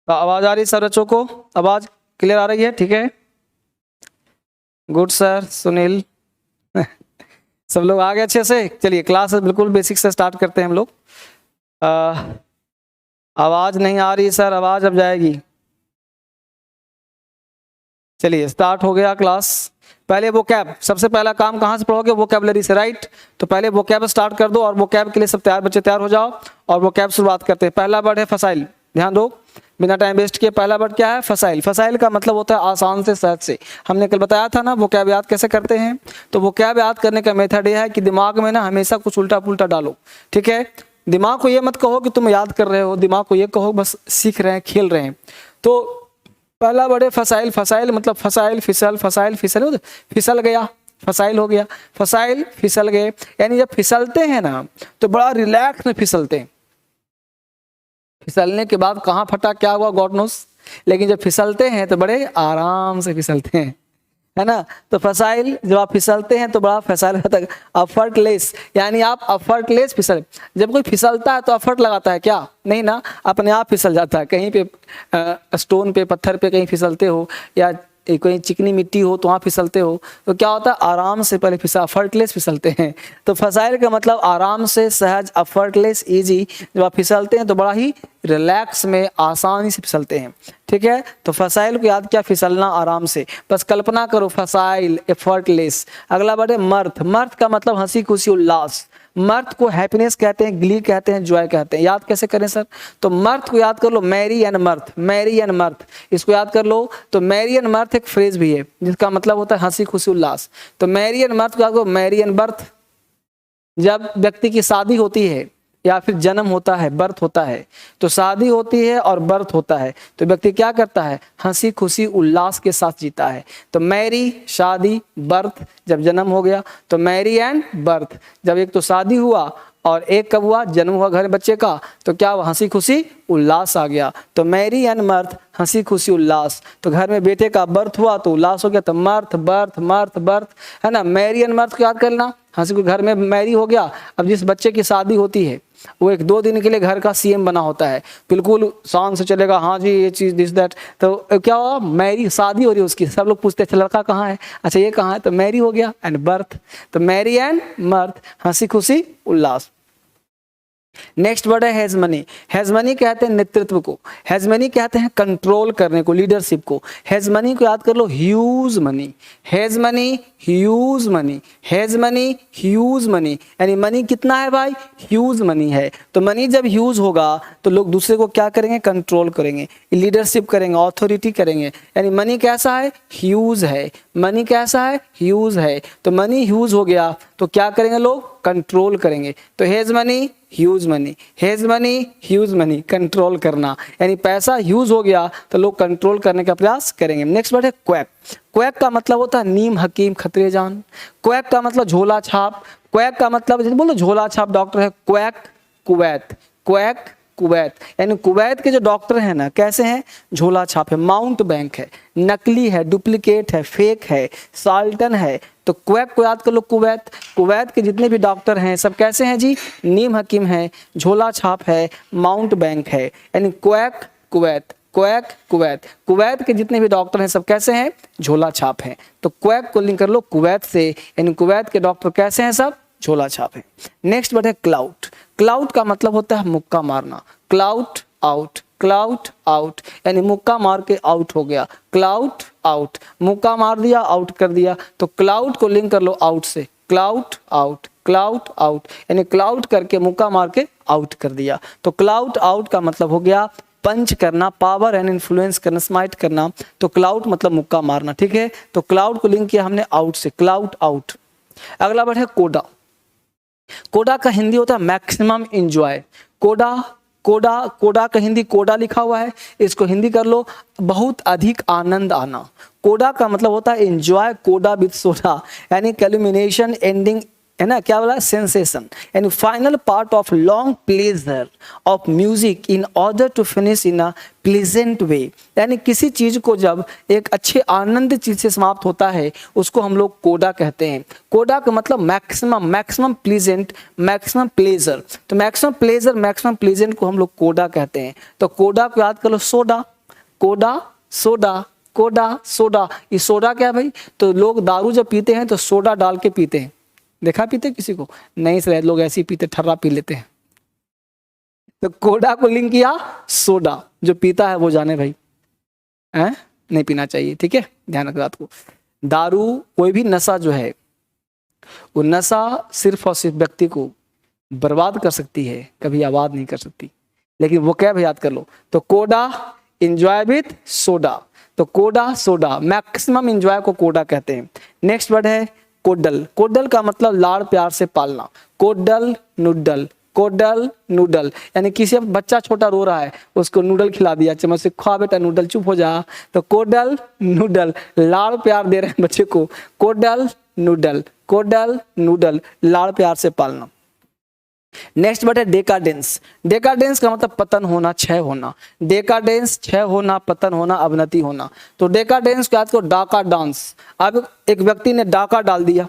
तो आवाज आ रही है सर बच्चों को? आवाज क्लियर आ रही है? ठीक है, गुड सर। सुनील सब लोग आ गए अच्छे से? चलिए क्लास बिल्कुल बेसिक से स्टार्ट करते हैं हम लोग। आवाज नहीं आ रही सर, आवाज अब जाएगी। चलिए स्टार्ट हो गया क्लास। पहले वोकैब, सबसे पहला काम कहाँ से पढ़ोगे? वोकैबुलरी से, राइट? तो पहले वोकैब स्टार्ट कर दो और वोकैब के लिए सब तैयार, बच्चे तैयार हो जाओ और वोकैब शुरुआत करते हैं। पहला वर्ड है फसाइल, ध्यान दो बिना टाइम वेस्ट किए। पहला वर्ड क्या है? फसाइल। फसाइल का मतलब होता है आसान से, सहज से। हमने कल बताया था ना वोकैब याद कैसे करते हैं। तो वोकैब याद करने का मेथड ये है कि दिमाग में ना हमेशा कुछ उल्टा पुल्टा डालो, ठीक है? दिमाग को ये मत कहो कि तुम याद कर रहे हो, दिमाग को ये कहो बस सीख रहे हैं, खेल रहे हैं। तो पहला वर्ड है फसाइल। फसाइल मतलब फसाइल, फिसल, फसाइल फिसल, फिसल गया, फसाइल हो गया। फसाइल फिसल गए, यानी जब फिसलते हैं ना तो बड़ा रिलैक्स में फिसलते हैं। फिसलने के बाद कहाँ फटा क्या हुआ गॉड नोस, लेकिन जब फिसलते हैं तो बड़े आराम से फिसलते हैं, है ना? तो फसाइल जब आप फिसलते हैं तो बड़ा फसाइल होता है। अफर्टलेस, यानी आप अफर्टलेस फिसल। जब कोई फिसलता है तो अफर्ट लगाता है क्या? नहीं ना, अपने आप फिसल जाता है। कहीं पे स्टोन पे, पत्थर पे कहीं फिसलते हो या कोई चिकनी मिट्टी हो तो वहाँ फिसलते हो तो क्या होता है? आराम से पहले फिसल, अफर्टलेस फिसलते हैं। तो फसाइल का मतलब आराम से, सहज, अफर्टलेस, इजी। जब आप फिसलते हैं तो बड़ा ही रिलैक्स में, आसानी से फिसलते हैं, ठीक है? तो फसाइल को याद किया, फिसलना आराम से। बस कल्पना करो फसाइल, एफर्टलेस। अगला वर्ड है मर्थ। मर्थ का मतलब हंसी खुशी उल्लास। मर्थ को हैप्पीनेस कहते हैं, ग्ली कहते हैं, जॉय कहते हैं। याद कैसे करें सर? तो मर्थ को याद कर लो, merry and mirth, merry and mirth, इसको याद कर लो। तो मैरी एंड मर्थ एक फ्रेज भी है जिसका मतलब होता है हंसी खुशी उल्लास। तो मैरी एंड मर्थ को याद करो, मैरी एंड बर्थ। जब व्यक्ति की शादी होती है या फिर जन्म होता है, बर्थ होता है, तो शादी होती है और बर्थ होता है तो व्यक्ति क्या करता है? हंसी खुशी उल्लास के साथ जीता है। तो मैरी शादी, बर्थ जब जन्म हो गया, तो मैरी एंड बर्थ। जब एक तो शादी हुआ और एक कब हुआ? जन्म हुआ घर में बच्चे का, तो क्या हुआ? हंसी खुशी उल्लास आ गया। तो मैरी एंड मर्थ, हंसी खुशी उल्लास। तो घर में बेटे का बर्थ हुआ तो उल्लास हो गया, तो मर्थ बर्थ, मर्थ बर्थ, है ना? मैरी एंड मर्थ को याद कर लेना। हंसी को, घर में मैरी हो गया। अब जिस बच्चे की शादी होती है वो 1-2 दिन के लिए घर का सीएम बना होता है, बिल्कुल शान से चलेगा, हाँ जी ये चीज दिस दैट। तो क्या हुआ? मैरी, शादी हो रही है उसकी, सब लोग पूछते हैं लड़का कहाँ है, अच्छा ये कहाँ है, तो मैरी हो गया एंड बर्थ। तो मैरी एंड मर्थ, हंसी खुशी उल्लास। नेक्स्ट वर्ड है हेजमनी। हेजमनी कहते हैं नेतृत्व को, हेजमनी कहते हैं कंट्रोल करने को, लीडरशिप को। हेजमनी को याद कर लो, huge money. Hegemony, huge money, hegemony, huge money, यानी मनी कितना है भाई? ह्यूज मनी है। तो मनी जब ह्यूज होगा तो लोग दूसरे को क्या करेंगे? कंट्रोल करेंगे, लीडरशिप करेंगे, ऑथोरिटी करेंगे। यानी मनी कैसा है? ह्यूज है। मनी कैसा है? ह्यूज है। तो मनी ह्यूज हो गया तो क्या करेंगे लोग? कंट्रोल करेंगे। तो hedge money, huge money, hedge money, huge money, control करना। यानी पैसा ह्यूज हो गया तो लोग कंट्रोल करने का प्रयास करेंगे। नेक्स्ट वर्ड है क्वैक। क्वैक का मतलब होता है नीम हकीम खतरे जान। क्वैक का मतलब झोला छाप। क्वैक का मतलब बोलो झोला छाप डॉक्टर है क्वैक, कुवैत, क्वैक कुवैत। यानी कुवैत के जो डॉक्टर हैं ना कैसे हैं? झोला छाप है, माउंट बैंक है, नकली है, डुप्लीकेट है, फेक है, साल्टन है। तो क्वैक को याद कर लो, कुवैत। कुवैत के जितने भी डॉक्टर हैं सब कैसे हैं जी? नीम हकीम है, झोला छाप है, माउंट बैंक है। यानी quack Kuwait, quack Kuwait. Kuwait के जितने भी डॉक्टर हैं सब कैसे हैं? झोला छाप हैं। तो क्वैक को लिंक कर लो कुवैत से, यानी कुवैत के डॉक्टर कैसे हैं? सब झोला छाप है। नेक्स्ट वर्ड है क्लाउट। क्लाउट का मतलब होता है मुक्का मारना, क्लाउट आउट, क्लाउट आउट, यानी मुक्का मार के आउट हो गया, क्लाउट आउट। मुक्का मार दिया, आउट कर दिया, तो क्लाउट को लिंक कर लो आउट से, क्लाउट आउट, क्लाउट आउट, यानी क्लाउट करके मुक्का मार के आउट कर दिया। तो क्लाउट आउट का मतलब हो गया पंच करना, पावर एंड इन्फ्लुएंस करना, स्माइट करना। तो क्लाउट मतलब मुक्का मारना, ठीक है? तो क्लाउड को लिंक किया हमने आउट से, क्लाउट आउट। अगला वर्ड है कोडा। कोडा का हिंदी होता है मैक्सिमम एंजॉय। कोडा, कोडा, कोडा का हिंदी कोडा लिखा हुआ है, इसको हिंदी कर लो बहुत अधिक आनंद आना। कोडा का मतलब होता है एंजॉय, कोडा विद सोडा, यानी कल्मिनेशन, एंडिंग, है ना? क्या बोला? सेंसेशन, यानी final part of long pleasure of music in order to finish in a pleasant way. यानी किसी चीज को जब एक अच्छे आनंद चीज से समाप्त होता है उसको हम लोग कोडा कहते हैं। कोडा का मतलब maximum, maximum pleasant, maximum pleasure. तो मैक्सिमम प्लेजर, मैक्सिमम प्लीजेंट को हम लोग कोडा कहते हैं। तो कोडा को याद कर लो सोडा, कोडा सोडा, कोडा सोडा। ये सोडा क्या है भाई? तो लोग दारू जब पीते हैं तो सोडा डाल के पीते हैं, देखा पीते किसी को? नहीं सर, लोग ऐसे ही पीते, ठर्रा पी लेते हैं। तो कोडा को लिंक किया सोडा, जो पीता है वो जाने भाई, हैं? नहीं पीना चाहिए, ठीक है, ध्यान रखो बात को। दारू, कोई भी नशा जो है, वो नशा सिर्फ और सिर्फ व्यक्ति को बर्बाद कर सकती है, कभी आबाद नहीं कर सकती। लेकिन वो क्या याद कर लो, तो कोडा इंजॉय विथ सोडा, तो कोडा सोडा, मैक्सिमम इंजॉय को कोडा कहते हैं। नेक्स्ट वर्ड है कोडल। कोडल का मतलब लाड़ प्यार से पालना, कोडल नूडल, कोडल नूडल, यानी किसी बच्चा छोटा रो रहा है, उसको नूडल खिला दिया, चम्मच से, खा बेटा नूडल, चुप हो जा, तो कोडल नूडल, लाड़ प्यार दे रहे हैं बच्चे को, कोडल नूडल, कोडल नूडल, लाड़ प्यार से पालना। नेक्स्ट वर्ड है डेकाडेंस। डेकाडेंस का मतलब पतन होना, क्षय होना। डेकाडेंस क्षय होना, पतन होना, अवनति होना। तो डेकाडेंस क्या को डाका डांस। अब एक व्यक्ति ने डाका डाल दिया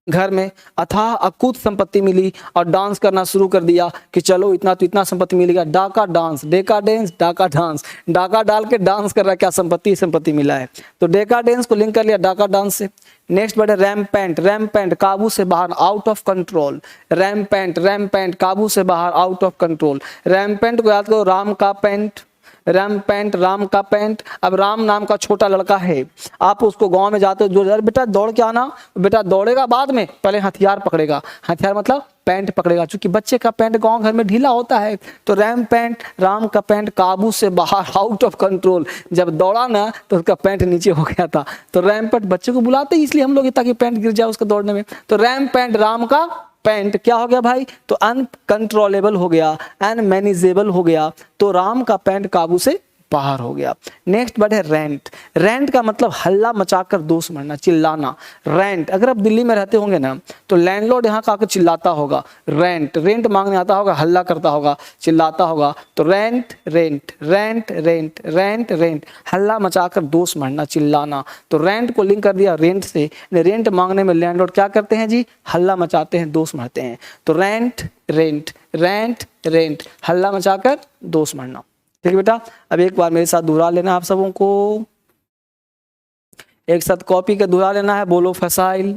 घर में, अथाह अकूत संपत्ति मिली और डांस करना शुरू कर दिया कि चलो इतना तो इतना संपत्ति मिलेगा, डाका डांस, डेकाडेंस, डाका डांस, डाका डाल के डांस कर रहा है, क्या संपत्ति, संपत्ति मिला है, तो डेकाडेंस को लिंक कर लिया डाका डांस से। नेक्स्ट वर्ड है रैम्पेंट। रैम्पेंट काबू से बाहर, out of control, rampant, rampant काबू से बाहर, आउट ऑफ कंट्रोल। रैम्पेंट को याद करो, राम का पेंट, रैम्पेंट, राम का पेंट। अब राम नाम का छोटा लड़का है, आप उसको गांव में जाते हो, जो यार बेटा दौड़ के आना, बेटा दौड़ेगा बाद में, पहले हथियार पकड़ेगा, हथियार मतलब पैंट पकड़ेगा, क्योंकि बच्चे का पैंट गांव घर में ढीला होता है। तो रैम्पेंट, राम का पैंट काबू से बाहर, आउट ऑफ कंट्रोल, जब दौड़ा ना तो उसका पैंट नीचे हो गया था। तो रैम्पेंट बच्चे को बुलाते ही इसलिए हम लोग, ताकि पैंट गिर जाए उसका दौड़ने में। तो रैम्पेंट, राम का पैंट क्या हो गया भाई, तो अनकंट्रोलेबल हो गया, अनमैनेजेबल हो गया, तो राम का पैंट काबू से बाहर हो गया। नेक्स्ट वर्ड है रेंट। रेंट का मतलब हल्ला मचाकर दोष मरना, चिल्लाना। रेंट, अगर आप दिल्ली में रहते होंगे ना, तो लैंडलॉर्ड यहाँ का आकर चिल्लाता होगा, रेंट, रेंट मांगने आता होगा, हल्ला करता होगा, चिल्लाता होगा, तो rent, rent, rent, rent, rent, rent, हल्ला मचाकर दोष मरना, चिल्लाना। तो रेंट को लिंक कर दिया रेंट से। रेंट मांगने में लैंडलॉर्ड क्या करते हैं जी, हल्ला मचाते हैं, दोष मरते हैं। तो रेंट, रेंट, रेंट, रेंट, हल्ला मचाकर दोष मरना। ठीक है बेटा, अब एक बार मेरे साथ दोहरा लेना, आप सबों को एक साथ कॉपी का दोहरा लेना है। बोलो फसाइल,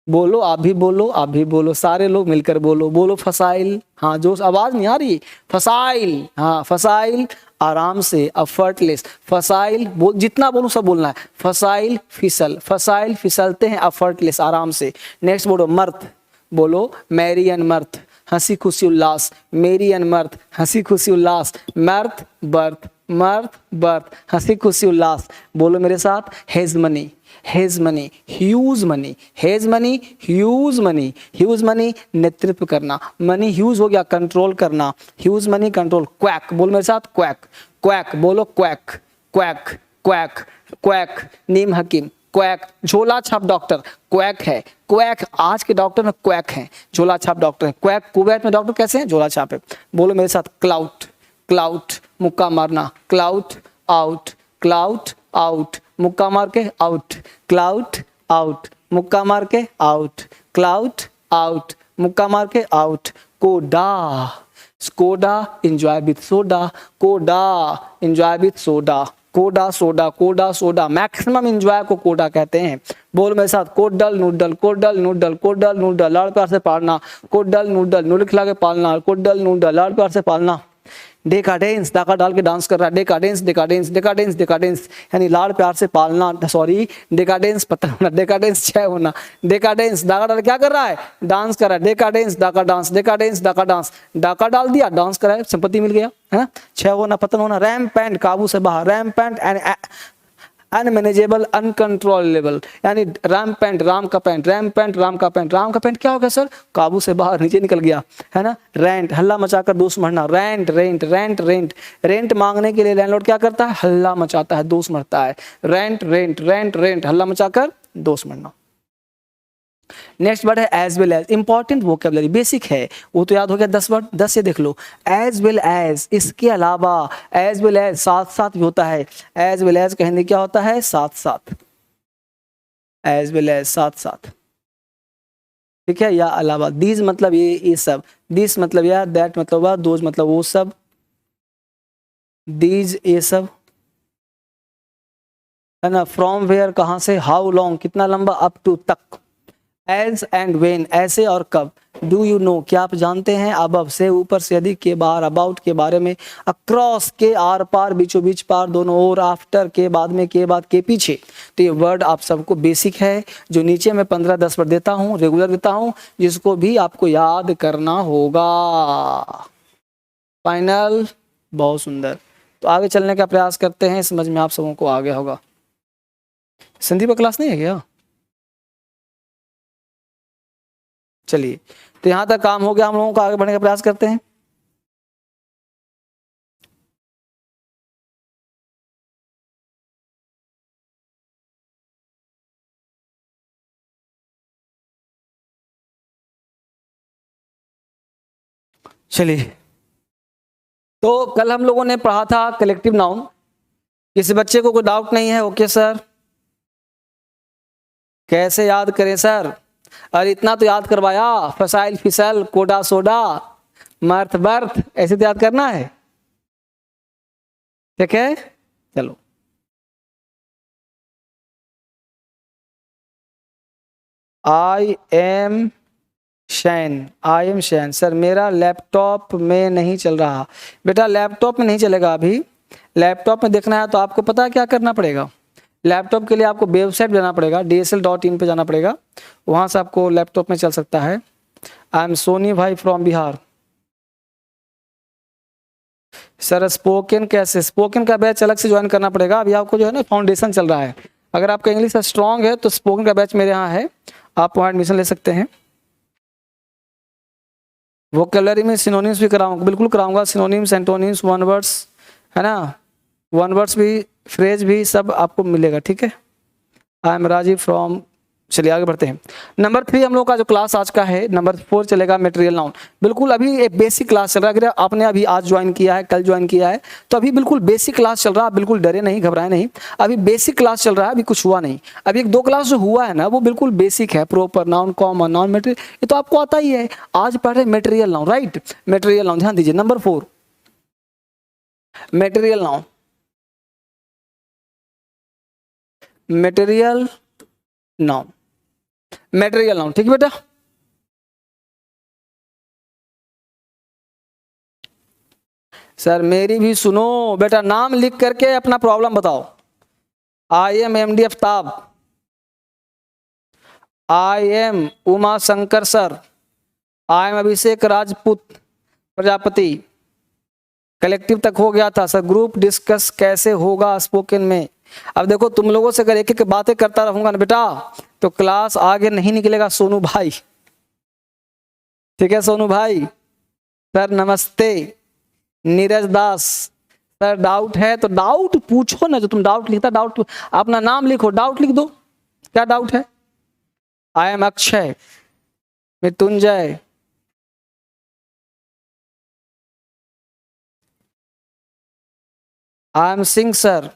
बोलो, आप भी बोलो, आप भी बोलो, सारे लोग मिलकर बोलो, बोलो फसाइल। हाँ, जो आवाज नहीं आ रही, फसाइल, हाँ फसाइल, आराम से, अफर्टलेस, फसाइल बोल, जितना बोलूं सब बोलना है। फसाइल फिसल, फसाइल फिसलते हैं, अफर्टलेस, आराम से। नेक्स्ट बोलो मर्थ, बोलो मैरी एंड मर्थ, हंसी खुशी उल्लास, मेरी एंड मर्थ, हंसी खुशी उल्लास, मर्थ बर्थ, मर्थ बर्थ, हंसी खुशी उल्लास। बोलो मेरे साथ, hedge money, hedge money, huge money, hedge money, huge money, huge money नेतृत्व करना, मनी ह्यूज हो गया कंट्रोल करना, ह्यूज मनी कंट्रोल। क्वैक, बोलो मेरे साथ, क्वैक, क्वैक, बोलो क्वैक, क्वैक, क्वैक, क्वैक, नीम हकीम, क्वैक, झोला छाप डॉक्टर, क्वैक है, क्वैक, आज के डॉक्टर में क्वैक हैं, झोला छाप डॉक्टर है, क्वैक, कुवैत में डॉक्टर कैसे हैं, झोला छाप है। बोलो मेरे साथ, क्लाउट, क्लाउट, मुक्का मारना, क्लाउट आउट, क्लाउट आउट, मुक्का मार के आउट, क्लाउट आउट, मुक्का मार के आउट, क्लाउट आउट, मुक्का मार के आउट। कोडा, कोडा एंजॉय विथ सोडा, कोडा एंजॉय विथ सोडा, कोडा सोडा, कोडा सोडा, मैक्सिमम एंजॉय को कोडा कहते हैं। बोल मेरे साथ, कोडल नूडल, कोडल नूडल, कोडल नूडल, लाड़ प्यार से पालना, कोडल नूडल, नूडल खिला के पालना, कोडल नूडल, लाड़ प्यार से पालना। डेकाडेंस, डाका डाल के डांस कर रहा है, डेकाडेंस, डेकाडेंस, डेकाडेंस, डेकाडेंस, यानी लाड़ प्यार से पालना, सॉरी डेकाडेंस पता होना, डेकाडेंस क्षय होना, डेकाडेंस डाका डाल क्या कर रहा है, डांस कर रहा है, डेकाडेंस डाका डांस, डेकाडेंस डाका डांस, डाका डाल दिया, डांस कर रहा है, संपत्ति मिल गया है, क्षय होना, पतन होना। रैम्पेंट काबू से बाहर, रैम्पेंट एंड अनमैनेजेबल, अनकंट्रोलेबल, यानी रैम्पेंट, राम का पैंट, रैम्पेंट, राम का पैंट, राम का पैंट क्या हो गया सर, काबू से बाहर, नीचे निकल गया है ना। रेंट, हल्ला मचाकर दोष मरना, rent, rent, rent, rent, rent मांगने के लिए लैंडलॉर्ड क्या करता है, हल्ला मचाता है, दोष मरता है। रेंट, रेंट, रेंट, रेंट, हल्ला मचाकर दोष मरना। नेक्स्ट वर्ड है as well as, important vocabulary, basic है, वो तो याद हो गया 10 वर्ड, 10 से देख लो। एज वेल एज, इसके अलावा, एज वेल एज साथ साथ भी होता है, एज वेल एज कहने क्या होता है, साथ साथ, एज वेल एज साथ साथ, ठीक है, या अलावा। दीज मतलब ये सब, दिस मतलब या, दैट मतलब वह, दोज मतलब वो सब, दीज ये सब, है ना, फ्रॉम वेयर कहाँ से, हाउ लॉन्ग कितना लंबा, अप टू तक, एज एंड वेन ऐसे और कब, डू यू नो क्या आप जानते हैं, अबव से ऊपर से, अधिक के बाहर, अबाउट के बारे में, अक्रॉस के आर पार, बीचों बीच पार दोनों ओर, आफ्टर के बाद में, के बाद के पीछे। तो ये वर्ड आप सबको बेसिक है, जो नीचे मैं 15-10 वर्ड देता हूँ, रेगुलर देता हूँ, जिसको भी आपको याद करना होगा। फाइनल, बहुत सुंदर। तो आगे चलने का प्रयास करते हैं, समझ में आप सबों को आ गया होगा। संदीप का क्लास नहीं है क्या? चलिए, तो यहां तक काम हो गया, हम लोगों को आगे बढ़ने का प्रयास करते हैं। चलिए, तो कल हम लोगों ने पढ़ा था कलेक्टिव नाउन। किसी बच्चे को कोई डाउट नहीं है? Okay sir. कैसे याद करें सर? अरे इतना तो याद करवाया, फसाइल फिसल, कोडा सोडा, मर्थ बर्थ, ऐसे तो याद करना है। ठीक है, चलो। I am Shane, I am Shane. Sir मेरा लैपटॉप में नहीं चल रहा। बेटा लैपटॉप में नहीं चलेगा अभी। लैपटॉप में देखना है तो आपको पता है क्या करना पड़ेगा। लैपटॉप के लिए आपको वेबसाइट जाना पड़ेगा, dsl.in पे जाना पड़ेगा, वहाँ से आपको लैपटॉप में चल सकता है। आई एम सोनी भाई फ्रॉम बिहार। सर स्पोकन कैसे? स्पोकन का बैच अलग से ज्वाइन करना पड़ेगा। अभी आपको जो है ना फाउंडेशन चल रहा है। अगर आपका इंग्लिश स्ट्रांग है तो स्पोकन का बैच मेरे यहाँ है, आप वहाँ एडमिशन ले सकते हैं। वोकेबलरी में सिनोनिम्स भी कराऊंगा, बिल्कुल कराऊंगा। सिनोनिम्स, एंटोनिम्स, वन वर्ड्स, है ना, वन वर्ड्स भी, फ्रेज भी, सब आपको मिलेगा। ठीक है। I am Rajeev from. चलिए आगे बढ़ते हैं। नंबर 3 हम लोग का जो क्लास आज का है, नंबर 4 चलेगा मटेरियल नाउन। बिल्कुल अभी एक बेसिक क्लास चल रहा है। अगर आपने अभी आज ज्वाइन किया है, कल ज्वाइन किया है, तो अभी बिल्कुल बेसिक क्लास चल रहा है। आप बिल्कुल डरे नहीं, घबराए नहीं, अभी बेसिक क्लास चल रहा है, अभी कुछ हुआ नहीं। अभी 1-2 क्लास जो हुआ है ना, वो बिल्कुल बेसिक है। Proper noun, common noun, material, ये तो आपको आता ही है। आज पढ़ रहे material noun, right. Material noun, ध्यान दीजिए, number 4 material noun. Material noun, material noun, ठीक है बेटा। सर मेरी भी सुनो बेटा, नाम लिख करके अपना प्रॉब्लम बताओ। I am MD Aftab. I am Uma Shankar sir. I am Abhishek Rajput Prajapati. Collective तक हो गया था सर। ग्रुप डिस्कस कैसे होगा स्पोकन में? अब देखो, तुम लोगों से अगर एक एक बातें करता रहूंगा ना बेटा, तो क्लास आगे नहीं निकलेगा। सोनू भाई, ठीक है सोनू भाई। सर नमस्ते। नीरज दास। सर डाउट है तो डाउट पूछो ना, जो तुम डाउट लिखता, डाउट अपना नाम लिखो, डाउट लिख दो, क्या डाउट है। I M Akshay. Mrityunjay. I am Singh sir.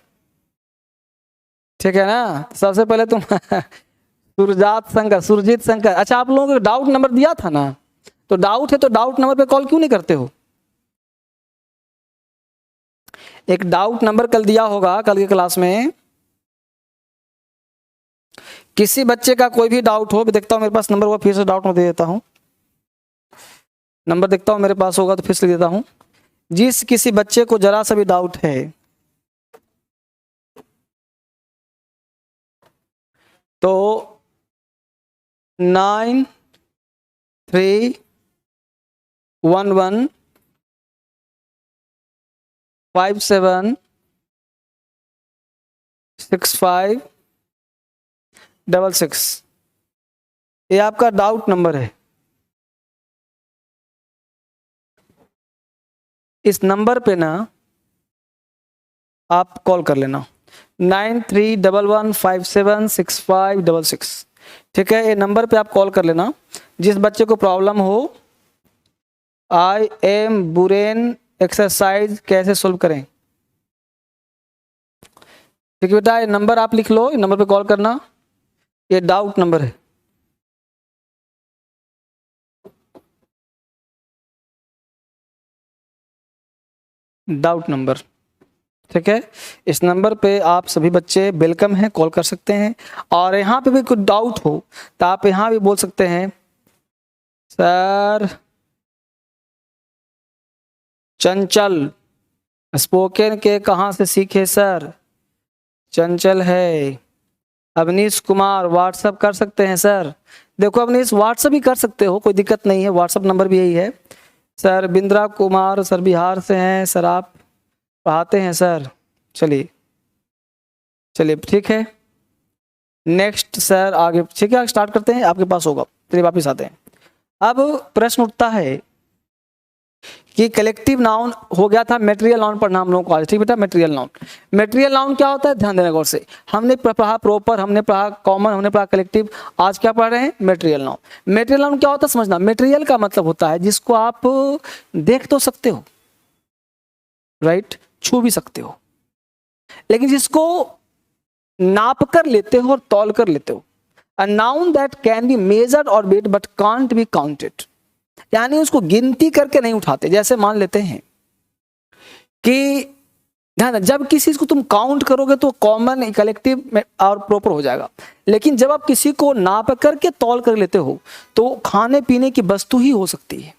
ठीक है ना। सबसे पहले तुम सुरजात शंकर, सुरजीत शंकर। अच्छा, आप लोगों को डाउट नंबर दिया था ना, तो डाउट है तो डाउट नंबर पे कॉल क्यों नहीं करते हो? एक डाउट नंबर कल दिया होगा, कल की क्लास में। किसी बच्चे का कोई भी डाउट हो, देखता हूं मेरे पास नंबर होगा, फिर से डाउट में दे देता हूं। नंबर देखता हूं मेरे पास होगा तो फिर से देता हूं। जिस किसी बच्चे को जरा सा भी डाउट है, तो 9311576566, ये आपका डाउट नंबर है। इस नंबर पे ना आप कॉल कर लेना, 9311576566। ठीक है, ये नंबर पे आप कॉल कर लेना। जिस बच्चे को प्रॉब्लम हो, आई एम बुरेन एक्सरसाइज कैसे सोल्व करें। ठीक है बेटा, ये नंबर आप लिख लो, ये नंबर पे कॉल करना, ये डाउट नंबर है। Doubt number. ठीक है, इस नंबर पे आप सभी बच्चे वेलकम हैं, कॉल कर सकते हैं। और यहाँ पे भी कुछ डाउट हो तो आप यहाँ भी बोल सकते हैं, सर चंचल स्पोकन के कहाँ से सीखे सर? चंचल है। अवनीश कुमार व्हाट्सअप कर सकते हैं सर? देखो अवनीश व्हाट्सअप भी कर सकते हो, कोई दिक्कत नहीं है, व्हाट्सअप नंबर भी यही है। सर बिंद्रा कुमार सर बिहार से हैं, सर आप पढ़ाते हैं सर? चलिए चलिए ठीक है, नेक्स्ट सर आगे, ठीक है स्टार्ट करते हैं, आपके पास होगा, चलिए वापिस आते हैं। अब प्रश्न उठता है कि कलेक्टिव नाउन हो गया था, मेटेरियल नाउन पर नाम लोगों को आज, ठीक बेटा। मेटेरियल नाउन, मेटेरियल नाउन क्या होता है, ध्यान देना गौर से। हमने पढ़ा प्रॉपर, हमने पढ़ा कॉमन, हमने पढ़ा कलेक्टिव, आज क्या पढ़ रहे हैं, मेटेरियल नाउन। मेटेरियल नाउन क्या होता है समझना, मेटेरियल का मतलब होता है जिसको आप देख तो सकते हो, राइट, छू भी सकते हो, लेकिन जिसको नाप कर लेते हो और तौल कर लेते हो। A noun that can be measured or weight but can't be counted, यानी उसको गिनती करके नहीं उठाते। जैसे मान लेते हैं कि ध्यान, जब किसी को तुम काउंट करोगे तो कॉमन, कलेक्टिव और प्रॉपर हो जाएगा, लेकिन जब आप किसी को नाप करके तौल कर लेते हो तो खाने पीने की वस्तु ही हो सकती है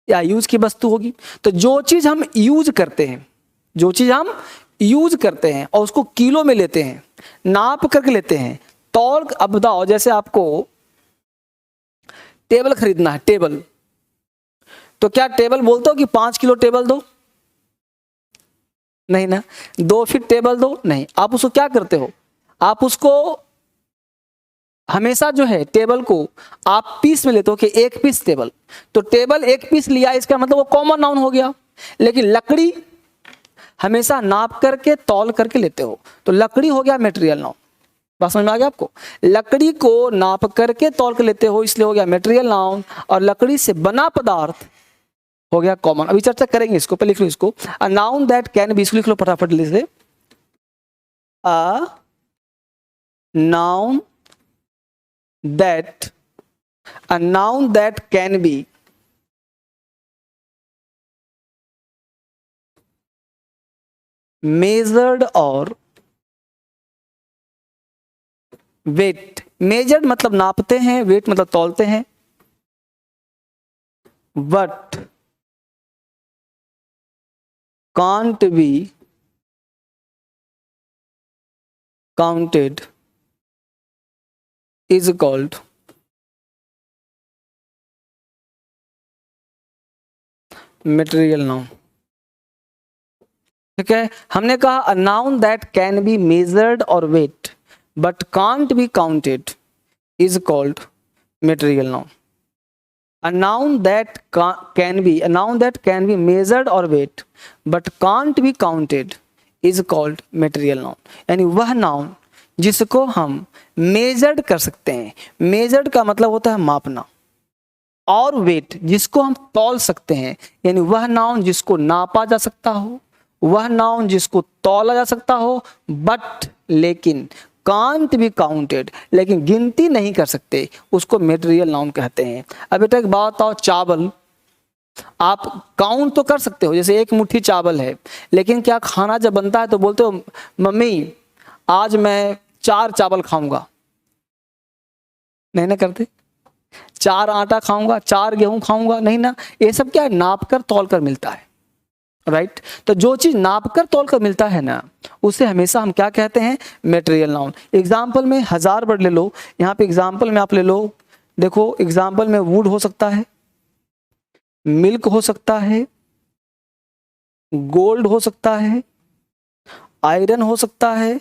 या यूज की वस्तु होगी। तो जो चीज हम यूज करते हैं, जो चीज हम यूज करते हैं और उसको किलो में लेते हैं, नाप करके लेते हैं, तौल। अब बताओ, जैसे आपको टेबल खरीदना है, टेबल, तो क्या टेबल बोलते हो कि 5 किलो टेबल दो? नहीं ना। 2 फीट टेबल दो? नहीं। आप उसको क्या करते हो, आप उसको हमेशा जो है टेबल को आप पीस में लेते हो कि 1 पीस टेबल, तो टेबल 1 पीस लिया, इसका मतलब वो कॉमन नाउन हो गया। लेकिन लकड़ी हमेशा नाप करके तौल करके लेते हो, तो लकड़ी हो गया मेटेरियल नाउन। बात समझ में आ गया आपको? लकड़ी को नाप करके तौल कर लेते हो, इसलिए हो गया मेटेरियल नाउन। और लकड़ी से बना पदार्थ हो गया कॉमन। अभी चर्चा करेंगे इसको, पहले लिख लो इसको। A noun that can be, इसको लिख लो फटाफट से। A noun that can be measured or weight. Measured मतलब नापते हैं, वेट मतलब तौलते हैं। But can't be counted is called material noun. ठीक है, हमने कहा a noun that can be measured or weight but can't be counted is called material noun. A noun that can be measured or weight but can't be counted is called material noun। यानी वह noun जिसको हम measured कर सकते हैं, measured का मतलब होता है मापना, और वेट जिसको हम तौल सकते हैं, यानी वह नाउन जिसको नापा जा सकता हो, वह नाउन जिसको तौला जा सकता हो, बट लेकिन कांट बी काउंटेड, लेकिन गिनती नहीं कर सकते, उसको मेटेरियल नाउन कहते हैं। अब बेटा एक बात बताओ, चावल आप काउंट तो कर सकते हो, जैसे 1 मुट्ठी चावल है, लेकिन क्या खाना जब बनता है तो बोलते हो मम्मी आज मैं 4 चावल खाऊंगा? नहीं ना करते। 4 आटा खाऊंगा, 4 गेहूं खाऊंगा? नहीं ना। ये सब क्या है, नाप कर तौल कर मिलता है, राइट। तो जो चीज नाप कर तौल कर मिलता है ना, उसे हमेशा हम क्या कहते हैं, मेटेरियल नाउन। एग्जाम्पल में 1000 वर्ड ले लो, यहाँ पे एग्जाम्पल में आप ले लो, देखो एग्जाम्पल में वुड हो सकता है, मिल्क हो सकता है, गोल्ड हो सकता है, आयरन हो सकता है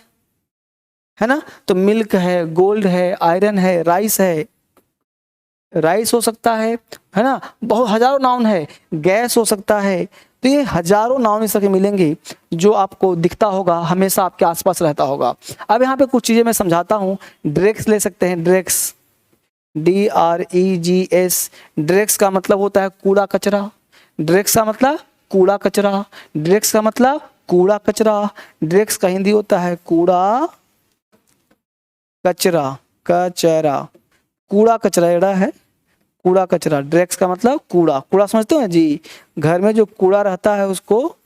ना। तो मिल्क है, गोल्ड है, आयरन है, राइस है, राइस हो सकता है ना। बहुत हजारों नाउन है, गैस हो सकता है। तो ये हजारों नाउन इस तरह के मिलेंगे जो आपको दिखता होगा, हमेशा आपके आसपास रहता होगा। अब यहाँ पे कुछ चीजें मैं समझाता हूँ। ड्रेक्स ले सकते हैं, ड्रेक्स, DREGS। ड्रेक्स का मतलब होता है कूड़ा कचरा। ड्रेक्स का मतलब कूड़ा कचरा। ड्रेक्स का मतलब कूड़ा कचरा। ड्रेक्स का हिंदी होता है कूड़ा कचरा, कचरा, कूड़ा कचरा एड़ा है, कूड़ा कचरा। ड्रेक्स का मतलब कूड़ा, कूड़ा समझते हो जी, घर में जो कूड़ा रहता है उसको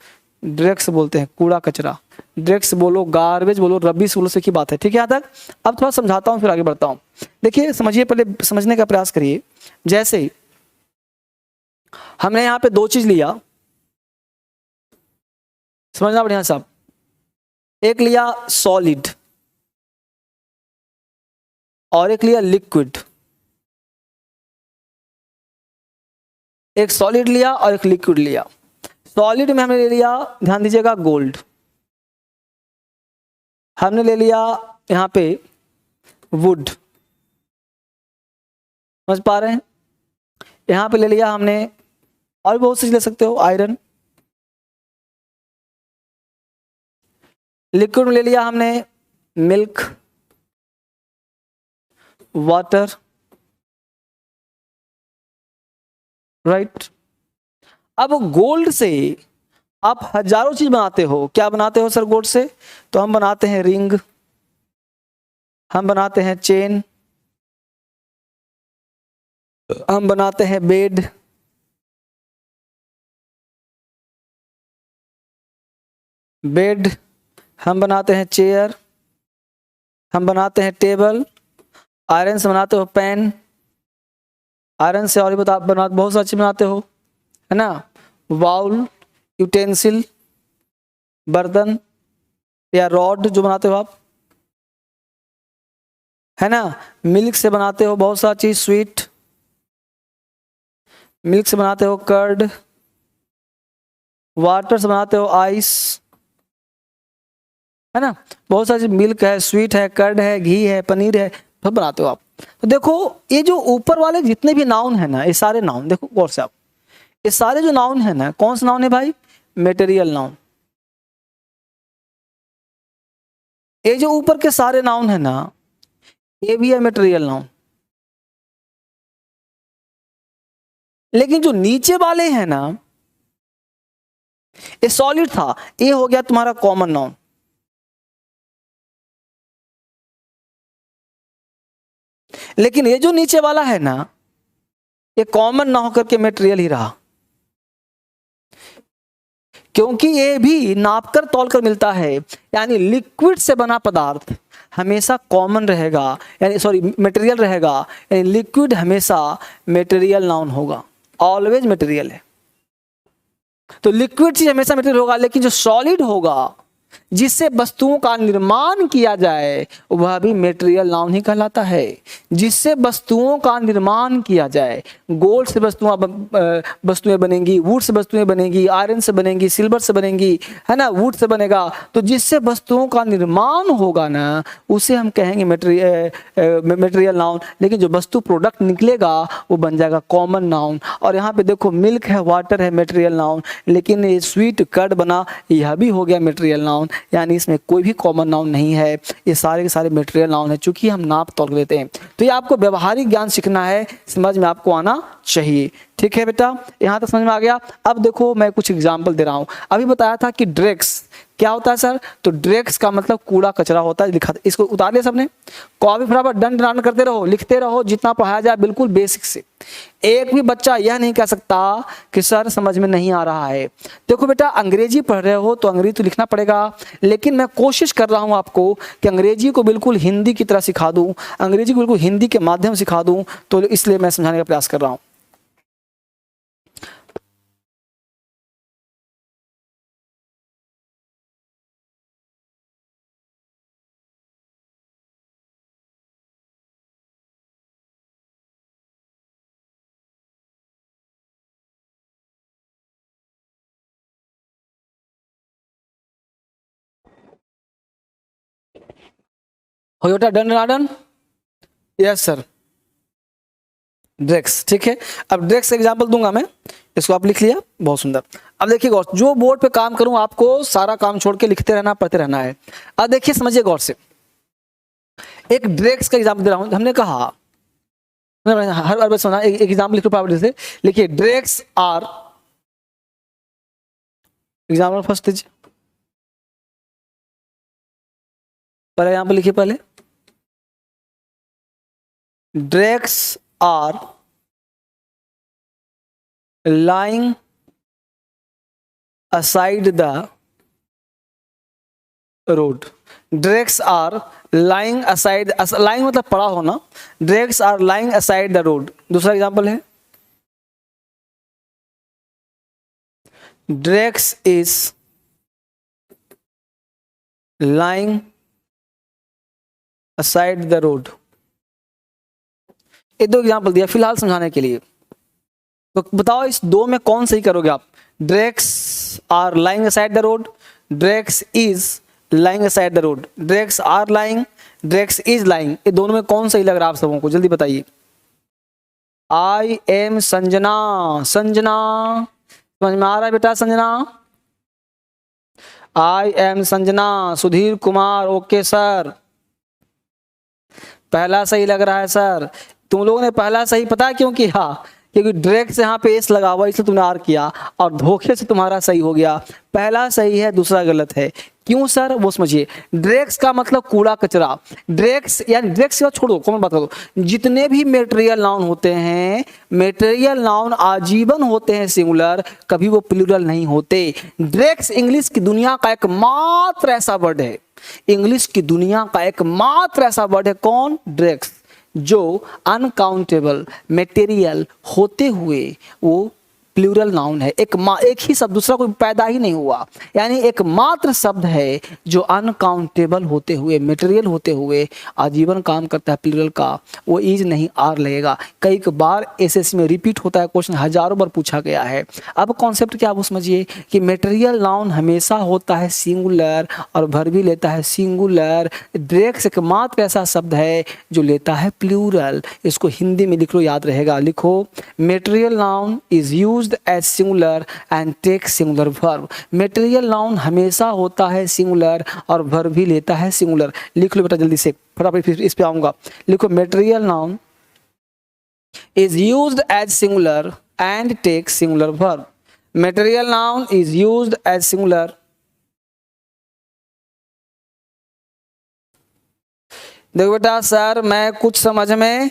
ड्रेक्स बोलते हैं कूड़ा कचरा, ड्रेक्स बोलो, गार्बेज बोलो, रबिश बोलो, की बात है। ठीक है यहाँ तक? अब थोड़ा समझाता हूँ फिर आगे बढ़ता हूँ। देखिए समझिए, पहले समझने का प्रयास करिए। जैसे हमने यहाँ पे दो चीज लिया, समझना बढ़िया साहब। एक लिया सॉलिड और एक लिया लिक्विड। एक सॉलिड लिया और एक लिक्विड लिया। सॉलिड में हमने ले लिया, ध्यान दीजिएगा, गोल्ड। हमने ले लिया यहाँ पे वुड, समझ पा रहे हैं? यहाँ पे ले लिया हमने, और बहुत सी ले सकते हो, आयरन। लिक्विड में ले लिया हमने मिल्क, वाटर, राइट। अब गोल्ड से आप हजारों चीज बनाते हो। क्या बनाते हो सर गोल्ड से? तो हम बनाते हैं रिंग, हम बनाते हैं चेन, हम बनाते हैं बेड, हम बनाते हैं चेयर, हम बनाते हैं टेबल। आयरन से बनाते हो पेन, आयरन से और भी बहुत सारी चीज बनाते हो, है ना। बाउल, यूटेंसिल, बर्तन या रॉड जो बनाते हो आप, है ना। मिल्क से बनाते हो बहुत सारी चीज, स्वीट, मिल्क से बनाते हो कर्ड, वाटर से बनाते हो आइस, है ना। बहुत सारी मिल्क है, स्वीट है, कर्ड है, घी है, पनीर है, सब बनाते हो आप। तो देखो ये जो ऊपर वाले जितने भी नाउन है ना, ये सारे नाउन देखो गौर से आप, ये सारे जो नाउन है ना, कौन सा नाउन है भाई? Material noun. ये जो ऊपर के सारे नाउन है ना, ये भी है मेटेरियल नाउन। लेकिन जो नीचे वाले हैं ना, ये सॉलिड था, ये हो गया तुम्हारा कॉमन नाउन। लेकिन ये जो नीचे वाला है ना, ये कॉमन ना होकर के मेटेरियल ही रहा, क्योंकि ये भी नापकर तौलकर मिलता है। यानी लिक्विड से बना पदार्थ हमेशा कॉमन रहेगा, यानी सॉरी मटेरियल रहेगा, यानी लिक्विड हमेशा मटेरियल नाउन होगा, ऑलवेज मटेरियल है। तो लिक्विड चीज हमेशा मटेरियल होगा, लेकिन जो सॉलिड होगा जिससे वस्तुओं का निर्माण किया जाए वह भी मटेरियल नाउन ही कहलाता है। जिससे वस्तुओं का निर्माण किया जाए, गोल्ड से वस्तुएं बनेंगी, वुड से वस्तुएं बनेंगी, आयरन से बनेंगी, सिल्वर से बनेंगी, है ना, वुड से बनेगा। तो जिससे वस्तुओं का निर्माण होगा ना, उसे हम कहेंगे मटेरियल नाउन। लेकिन जो वस्तु प्रोडक्ट निकलेगा वो बन जाएगा कॉमन नाउन। और यहाँ पे देखो मिल्क है, वाटर है, मटेरियल नाउन। लेकिन ये स्वीट कर्ड बना, यह भी हो गया मटेरियल नाउन। यानी इसमें कोई भी कॉमन नाउन नहीं है, ये सारे के सारे मटेरियल नाउन है, चूंकि हम नाप तौल लेते हैं। तो ये आपको व्यवहारिक ज्ञान सीखना है, समझ में आपको आना चाहिए। ठीक है बेटा, यहां तक समझ में आ गया। अब देखो मैं कुछ एग्जांपल दे रहा हूं। अभी बताया था कि ड्रेक्स क्या होता है सर? तो ड्रेक्स का मतलब कूड़ा कचरा होता है, लिखा था। इसको उतार लिया सबने? कॉपी फटाफट डंड डंड करते रहो, लिखते रहो, जितना पढ़ाया जाए बिल्कुल बेसिक से। एक भी बच्चा यह नहीं कह सकता कि सर समझ में नहीं आ रहा है। देखो बेटा, अंग्रेजी पढ़ रहे हो तो अंग्रेजी तो लिखना पड़ेगा, लेकिन मैं कोशिश कर रहा हूं आपको कि अंग्रेजी को बिल्कुल हिंदी की तरह सिखा दूं, अंग्रेजी को बिल्कुल हिंदी के माध्यम सिखा दूं, तो इसलिए मैं समझाने का प्रयास कर रहा हूं। हो बेटा, डन डन? Yes sir, ड्रेक्स। ठीक है, अब ड्रेक्स एग्जांपल दूंगा मैं, इसको आप लिख लिया, बहुत सुंदर। अब देखिए गौर, जो बोर्ड पे काम करूं आपको सारा काम छोड़ के लिखते रहना, पढ़ते रहना है। अब देखिए समझिए गौर से, एक ड्रेक्स का एग्जांपल दे रहा हूं। हमने कहा हर बार सुना, एक एग्जांपल लिखो प्रॉपर्टी से। लिखिए ड्रेक्स आर, एग्जांपल फर्स्ट दीजिए, पहले यहां पर लिखिए, पहले drugs are lying aside the road. Drugs are lying aside, lying मतलब पड़ा होना, drugs are lying aside the road. दूसरा एग्जांपल है drugs is lying aside the road. ये दो एग्जांपल दिया फिलहाल समझाने के लिए, तो बताओ इस दो में कौन सही करोगे आप? Drugs are lying aside the road, drugs is lying aside the road, drugs are lying, drugs is lying, ये दोनों में कौन सही लग रहा है आप सबों को? जल्दी बताइए। आई एम संजना, संजना समझ में आ रहा है बेटा? Sanjana, I am Sanjana. Sudhir Kumar, okay sir, पहला सही लग रहा है सर। तुम लोगों ने पहला सही पता क्यों किया? क्योंकि ड्रैग्स यहाँ पे एस लगा हुआ इसलिए तुमने आर किया, और धोखे से तुम्हारा सही हो गया। पहला सही है, दूसरा गलत है। क्यों सर? वो समझिए। ड्रैग्स का मतलब कूड़ा कचरा। ड्रैग्स यानी ड्रैग्स की बात छोड़ दो, कौन बात करो, जितने भी मेटेरियल नाउन होते हैं, मेटेरियल नाउन आजीवन होते हैं सिंगुलर, कभी वो प्लूरल नहीं होते। ड्रैग्स इंग्लिश की दुनिया का एकमात्र ऐसा वर्ड है, इंग्लिश की दुनिया का एकमात्र ऐसा वर्ड है, कौन? ड्रैग्स, जो अनकाउंटेबल मटेरियल होते हुए वो प्लूरल नाउन है। एक ही शब्द, दूसरा कोई पैदा ही नहीं हुआ, यानी एकमात्र शब्द है जो अनकाउंटेबल होते हुए, मटेरियल होते हुए आजीवन काम करता है प्लूरल का, वो इज नहीं आर लगेगा। कई बार एसएससी में रिपीट होता है क्वेश्चन, हजारों बार पूछा गया है। अब कॉन्सेप्ट क्या, वो समझिए कि मटेरियल नाउन हमेशा होता है सिंगुलर और भर भी लेता है सिंगुलर। ड्रैग्स एकमात्र ऐसा शब्द है जो लेता है प्लूरल। इसको हिंदी में लिख लो, याद रहेगा। लिखो, material noun is used as singular and take singular verb। Material noun हमेशा होता है सिंगुलर और वर्ब भी लेता है सिंगुलर। लिख लो बेटा जल्दी से, फटाफट इस पे आऊंगा। लिखो, material noun is used as singular and take singular verb। Material noun is used as singular। देखो बेटा, सर मैं कुछ समझ में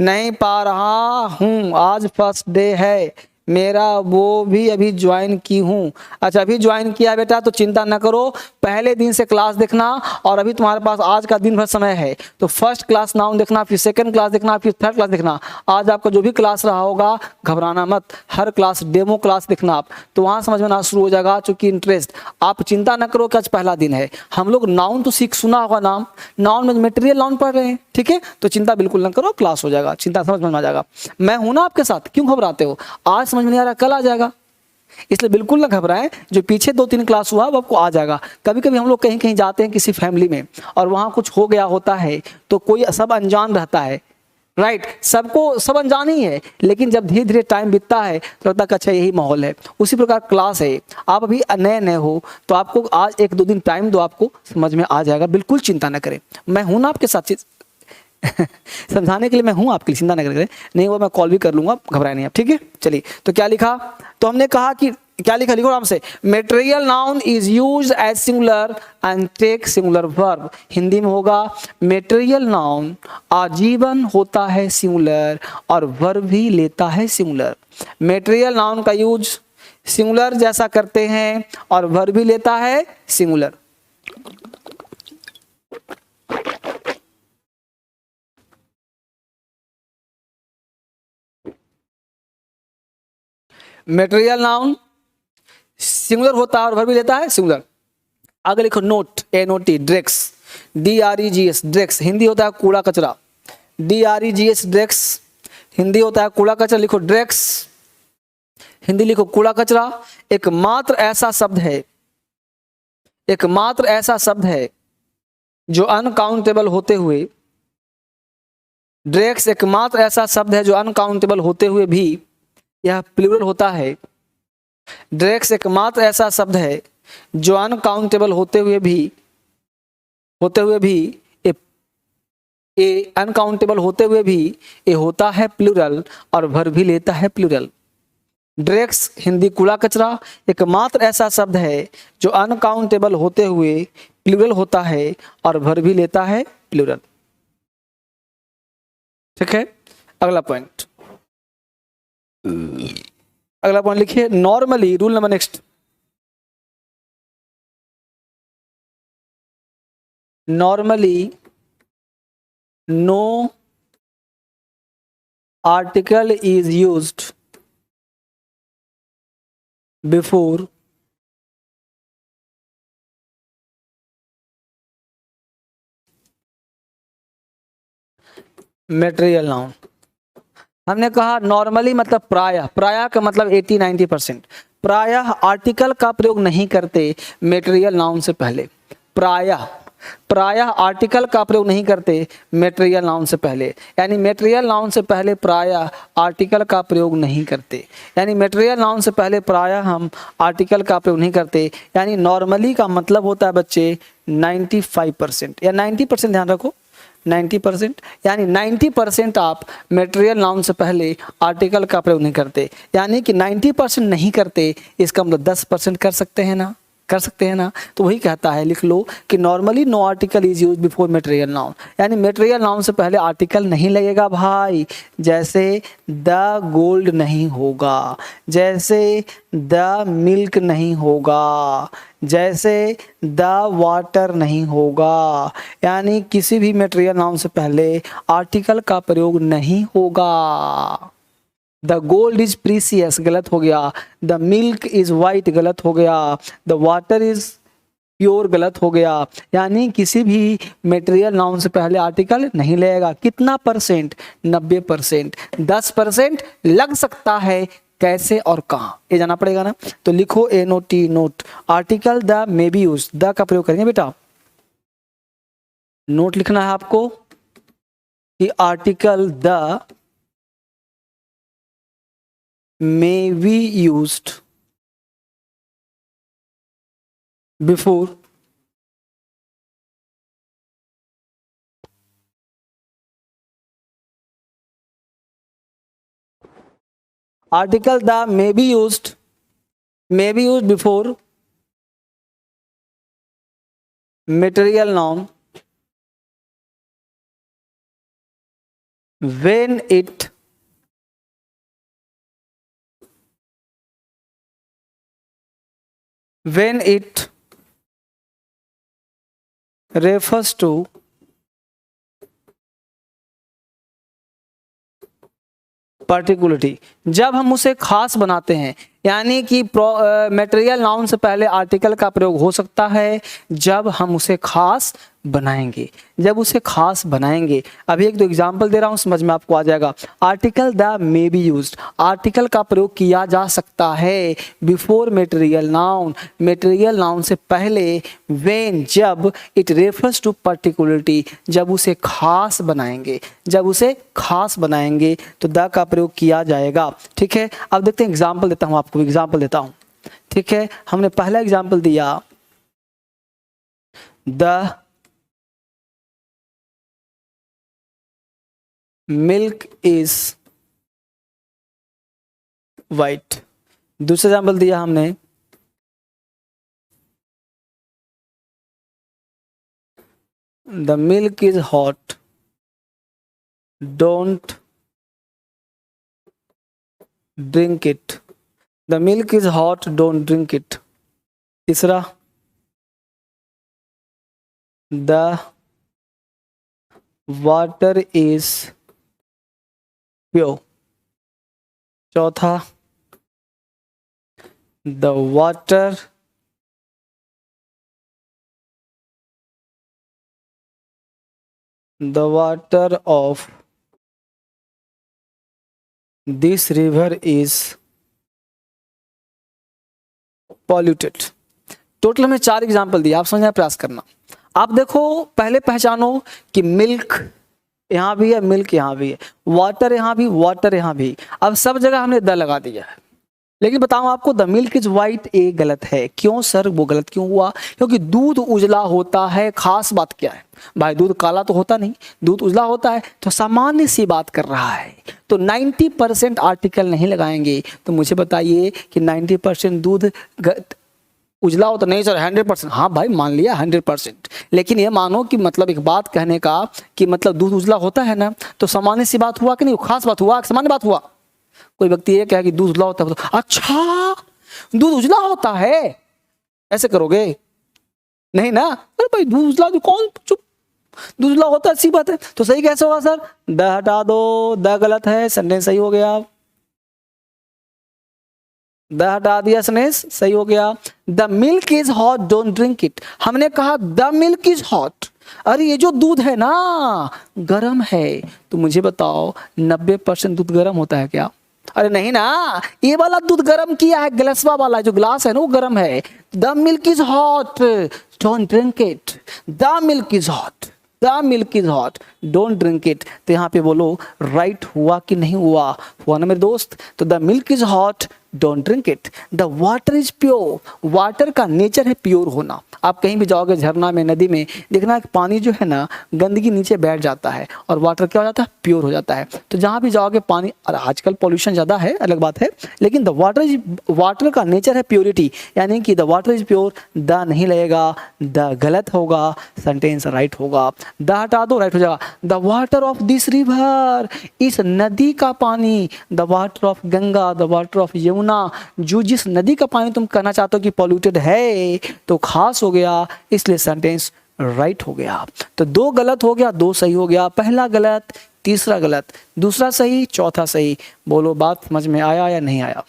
नहीं पा रहा हूं, आज फर्स्ट डे है मेरा, वो भी अभी ज्वाइन की हूँ। अच्छा, अभी ज्वाइन किया बेटा, तो चिंता न करो, पहले दिन से क्लास देखना, और अभी तुम्हारे पास आज का दिन भर समय है, तो फर्स्ट क्लास नाउन देखना, फिर सेकंड क्लास देखना, फिर थर्ड क्लास देखना। आज आपका जो भी क्लास रहा होगा, घबराना मत, हर क्लास डेमो क्लास देखना आप, तो वहाँ समझ में आना शुरू हो जाएगा। चूंकि इंटरेस्ट, आप चिंता न करो कि आज पहला दिन है। हम लोग नाउन तो सुना होगा, नाम नाउन में मटेरियल नाउन पढ़ रहे हैं, ठीक है? तो चिंता बिल्कुल न करो, क्लास हो जाएगा, चिंता समझ में आ जाएगा। मैं हूं ना आपके साथ, क्यों घबराते हो? आज समझ में नहीं आ रहा, कल आ जाएगा, इसलिए बिल्कुल ना घबराएं। जो पीछे 2-3 क्लास हुआ वो आपको आ जाएगा। कभी कभी हम लोग कहीं कहीं जाते हैं किसी फैमिली में, और वहां कुछ हो गया होता है, तो कोई सब अनजान रहता है, राइट? सबको सब अनजान ही है, लेकिन जब धीरे धीरे टाइम बीतता है तो लगता है अच्छा यही माहौल है। उसी प्रकार क्लास है, आप अभी नए नए हो तो आपको आज 1-2 दिन टाइम दो, आपको समझ में आ जाएगा, बिल्कुल चिंता ना करें। मैं हूं ना आपके साथ समझाने के लिए, मैं हूं आपके लिए, चिंता न करें। नहीं वो मैं कॉल भी कर लूंगा, घबराए नहीं आप, ठीक है? चलिए, तो क्या लिखा? तो हमने कहा कि क्या लिखा, लिखो आराम से। Material noun is used as singular and take singular verb. Hindi में होगा, मटेरियल नाउन आजीवन होता है सिंगुलर और वर्ब भी लेता है सिंगुलर। मटेरियल नाउन का यूज सिंगुलर जैसा करते हैं और वर्ब भी लेता है सिंगुलर। मटेरियल नाउन सिंगुलर होता है और वर्ब भी लेता है सिंगुलर। आगे लिखो, note, NOT, drags, DREGS, drags Hindi होता है कूड़ा कचरा। DREGS, ड्रैग्स हिंदी होता है कूड़ा कचरा। लिखो ड्रैग्स, हिंदी लिखो कूड़ा कचरा। एकमात्र ऐसा शब्द है, एकमात्र ऐसा शब्द है जो अनकाउंटेबल होते हुए, ड्रैग्स एकमात्र ऐसा शब्द है जो अनकाउंटेबल होते हुए भी यह प्लूरल होता है। ड्रैग्स एकमात्र ऐसा शब्द है जो अनकाउंटेबल होते हुए भी अनकाउंटेबल होते हुए भी ये होता है प्लूरल और वर्ब भी लेता है प्लूरल। ड्रैग्स हिंदी कूड़ा कचरा एकमात्र ऐसा शब्द है जो अनकाउंटेबल होते हुए प्लूरल होता है और वर्ब भी लेता है प्लूरल। ठीक है, अगला पॉइंट, अगला पॉइंट लिखिए, normally, rule number next. Normally no article is used before material noun. हमने कहा नॉर्मली मतलब प्रायः, प्रायः का मतलब 80-90%, प्रायः आर्टिकल का प्रयोग नहीं करते मेटेरियल नाउन से पहले। प्रायः, प्रायः आर्टिकल का प्रयोग नहीं करते मेटेरियल नाउन से पहले, यानी मेटेरियल नाउन से पहले प्रायः आर्टिकल का प्रयोग नहीं करते, यानी मेटेरियल नाउन से पहले प्रायः हम आर्टिकल का प्रयोग नहीं करते। यानी नॉर्मली का मतलब होता है बच्चे 95% या 90%, ध्यान रखो 90%, यानी 90% आप मेटेरियल नाउन से पहले आर्टिकल का प्रयोग नहीं करते। यानी कि 90% नहीं करते, इसका मतलब 10% कर सकते हैं ना, कर सकते हैं ना। तो वही कहता है, लिख लो कि normally no article is use before material noun, यानी मेटेरियल नाउन से पहले आर्टिकल नहीं लगेगा भाई। जैसे द गोल्ड नहीं होगा, जैसे द मिल्क नहीं होगा, जैसे द वाटर नहीं होगा, यानी किसी भी मेटेरियल नाउन से पहले आर्टिकल का प्रयोग नहीं होगा। द गोल्ड इज प्रीसियस गलत हो गया, द मिल्क इज वाइट गलत हो गया, द वाटर इज प्योर गलत हो गया। यानी किसी भी मेटेरियल नाउन से पहले आर्टिकल नहीं लगेगा। कितना परसेंट? 90%। 10% लग सकता है, कैसे और कहाँ ये जाना पड़ेगा ना। तो लिखो NOT note, article the may be use, the का प्रयोग करेंगे बेटा। नोट लिखना है आपको कि article the may be used before article the may be used before material noun when it refers to पर्टिकुलरिटी, जब हम उसे खास बनाते हैं। यानी कि मटेरियल नाउन से पहले आर्टिकल का प्रयोग हो सकता है जब हम उसे खास बनाएंगे, जब उसे खास बनाएंगे। अभी एक दो एग्जांपल दे रहा हूं, समझ में आपको आ जाएगा। Article the may be used, article का प्रयोग किया जा सकता है before material noun, material noun से पहले। व्हेन जब, इट रेफर्स टू पर्टिकुलरिटी, जब उसे खास बनाएंगे, जब उसे खास बनाएंगे तो द का प्रयोग किया जाएगा। ठीक है, अब देखते हैं एग्जाम्पल देता हूं आपको, एग्जाम्पल देता हूं। ठीक है, हमने पहला एग्जाम्पल दिया द मिल्क इज वाइट। दूसरा एग्जाम्पल दिया हमने the milk is hot, don't drink it. The milk is hot, don't drink it. तीसरा द वाटर इज प्योर। चौथा the water of this river is polluted. Total में 4 example दिया, आप समझने का प्रयास करना। आप देखो, पहले पहचानो कि मिल्क यहाँ भी है, मिल्क यहाँ भी है, वाटर यहाँ भी, वाटर यहाँ भी। अब सब जगह हमने द लगा दिया है। लेकिन बताऊं आपको, द मिल्क इज वाइट ए गलत है। क्यों सर, वो गलत क्यों हुआ? क्योंकि दूध उजला होता है। खास बात क्या है भाई, दूध काला तो होता नहीं, दूध उजला होता है। तो सामान्य सी बात कर रहा है, तो 90% आर्टिकल नहीं लगाएंगे। तो मुझे बताइए कि 90% दूध उजला हो तो नहीं सर 100%। हाँ भाई, मान लिया 100%, लेकिन ये मानो कि मतलब एक बात कहने का कि मतलब दूध उजला होता है ना, तो सामान्य सी बात हुआ कि नहीं, खास बात हुआ, सामान्य बात हुआ। कोई व्यक्ति ये कहे कि दूध उजला होता है, तो अच्छा दूध उजला होता है, ऐसे करोगे? नहीं ना, अरे भाई दूध उजला जो कौन चुप दूध उजला होता है, अच्छी बात है। तो सही कैसे होगा सर, द हटा दो, द गलत है, सेंटेंस सही हो गया। द हटा दिया, सेंटेंस सही हो गया। The milk is hot don't drink it, हमने कहा द मिल्क इज हॉट, अरे ये जो दूध है ना गरम है, तो मुझे बताओ 90% दूध गरम होता है क्या? अरे नहीं ना, ये वाला दूध गरम किया है, ग्लासवा वाला जो ग्लास है ना वो गरम है। The milk is hot don't drink it, the milk is hot, the milk is hot don't drink it. तो यहाँ पे बोलो राइट हुआ कि नहीं हुआ? हुआ ना मेरे दोस्त। तो the milk is hot don't drink it. The water is pure, water का नेचर है प्योर होना। आप कहीं भी जाओगे झरना में, नदी में, देखना कि पानी जो है ना गंदगी नीचे बैठ जाता है और वाटर क्या हो जाता है, प्योर हो जाता है। तो जहाँ भी जाओगे पानी, और आजकल पॉल्यूशन ज़्यादा है अलग बात है, लेकिन द वाटर का नेचर है प्योरिटी, यानी कि the water is pure, the नहीं लगेगा, द गलत होगा, सेंटेंस राइट होगा। द हटा दो, राइट हो जाएगा। The water of this river, इस नदी का पानी, the water of Ganga, the water of Yamuna, जो जिस नदी का पानी तुम कहना चाहते हो कि पॉल्यूटेड है तो खास हो गया, इसलिए सेंटेंस राइट हो गया। तो 2 गलत हो गया, 2 सही हो गया। पहला गलत, तीसरा गलत, दूसरा सही, चौथा सही। बोलो बात समझ में आया या नहीं आया?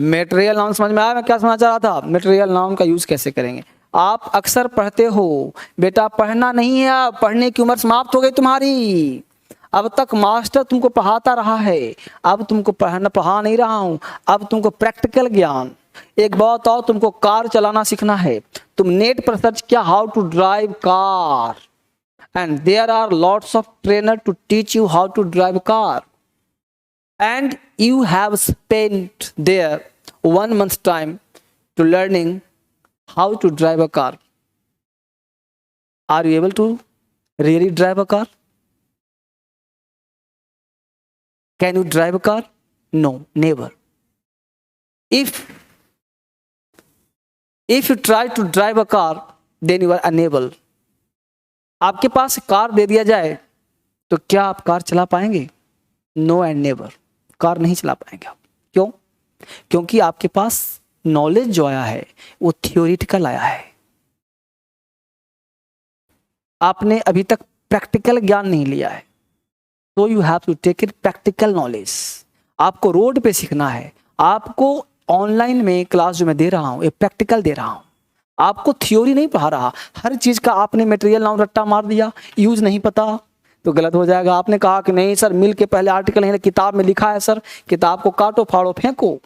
मटेरियल नाउन समझ में आया? मैं क्या समझना चाह रहा था, मटेरियल नाउन का यूज कैसे करेंगे। आप अक्सर पढ़ते हो बेटा, पढ़ना नहीं है, अब पढ़ने की उम्र समाप्त हो गई तुम्हारी। अब तक मास्टर तुमको पढ़ाता रहा है, अब तुमको पढ़ा नहीं रहा हूं, अब तुमको प्रैक्टिकल ज्ञान। एक बात और, तुमको कार चलाना सीखना है। तुम नेट पर सर्च किया how to drive car, and there are lots of trainer to teach you how to drive car, and you have spent there 1 month's time to learning how to drive a car. Are you able to really drive a car? Can you drive a car? No, never. If you try to drive a car, then you are unable. आपके पास car दे दिया जाए तो क्या आप car चला पाएंगे? No and never, car नहीं चला पाएंगे आप। क्यों? क्योंकि आपके पास नॉलेज जो आया है वो थियोरिटिकल आया है, आपने अभी तक प्रैक्टिकल ज्ञान नहीं लिया है। तो you have to take it practical knowledge. आपको रोड पे सीखना है, आपको ऑनलाइन में क्लास जो मैं दे रहा हूँ ये प्रैक्टिकल दे रहा हूँ, आपको थ्योरी नहीं पढ़ा रहा। हर चीज का आपने मटेरियल नाउन रट्टा मार दिया, यूज नहीं पता तो गलत हो जाएगा। आपने कहा कि नहीं सर मिल के पहले आर्टिकल नहीं, किताब में लिखा है सर, किताब को काटो फाड़ो फेंको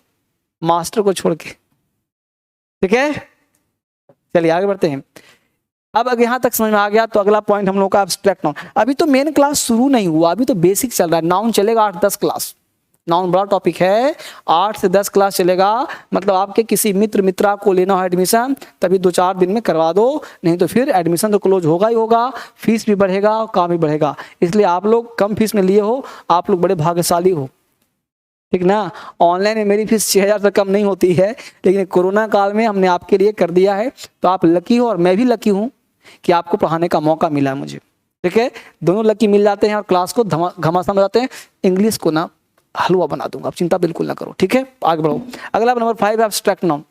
मास्टर को छोड़ के, ठीक है। चलिए आगे बढ़ते हैं। अब अगर यहां तक समझ में आ गया तो अगला पॉइंट हम लोग का एब्स्ट्रैक्ट नाउन। अभी तो मेन क्लास शुरू नहीं हुआ, अभी तो बेसिक चल रहा है। नाउन चलेगा 8-10 क्लास, नाउन बड़ा टॉपिक है, 8 से 10 क्लास चलेगा। मतलब आपके किसी मित्र मित्रा को लेना हो एडमिशन, तभी 2-4 दिन में करवा दो, नहीं तो फिर एडमिशन तो क्लोज होगा ही होगा, फीस भी बढ़ेगा और काम भी बढ़ेगा। इसलिए आप लोग कम फीस में लिए हो, आप लोग बड़े भाग्यशाली हो, ठीक ना। ऑनलाइन में मेरी फीस 6,000 से कम नहीं होती है, लेकिन कोरोना काल में हमने आपके लिए कर दिया है, तो आप लकी हो और मैं भी लकी हूँ कि आपको पढ़ाने का मौका मिला मुझे, ठीक है। दोनों लकी मिल जाते हैं और क्लास को घमासान हो जाते हैं। इंग्लिश को ना हलवा बना दूंगा, आप चिंता बिल्कुल ना करो, ठीक है। आगे बढ़ो। अगला number 5 abstract noun.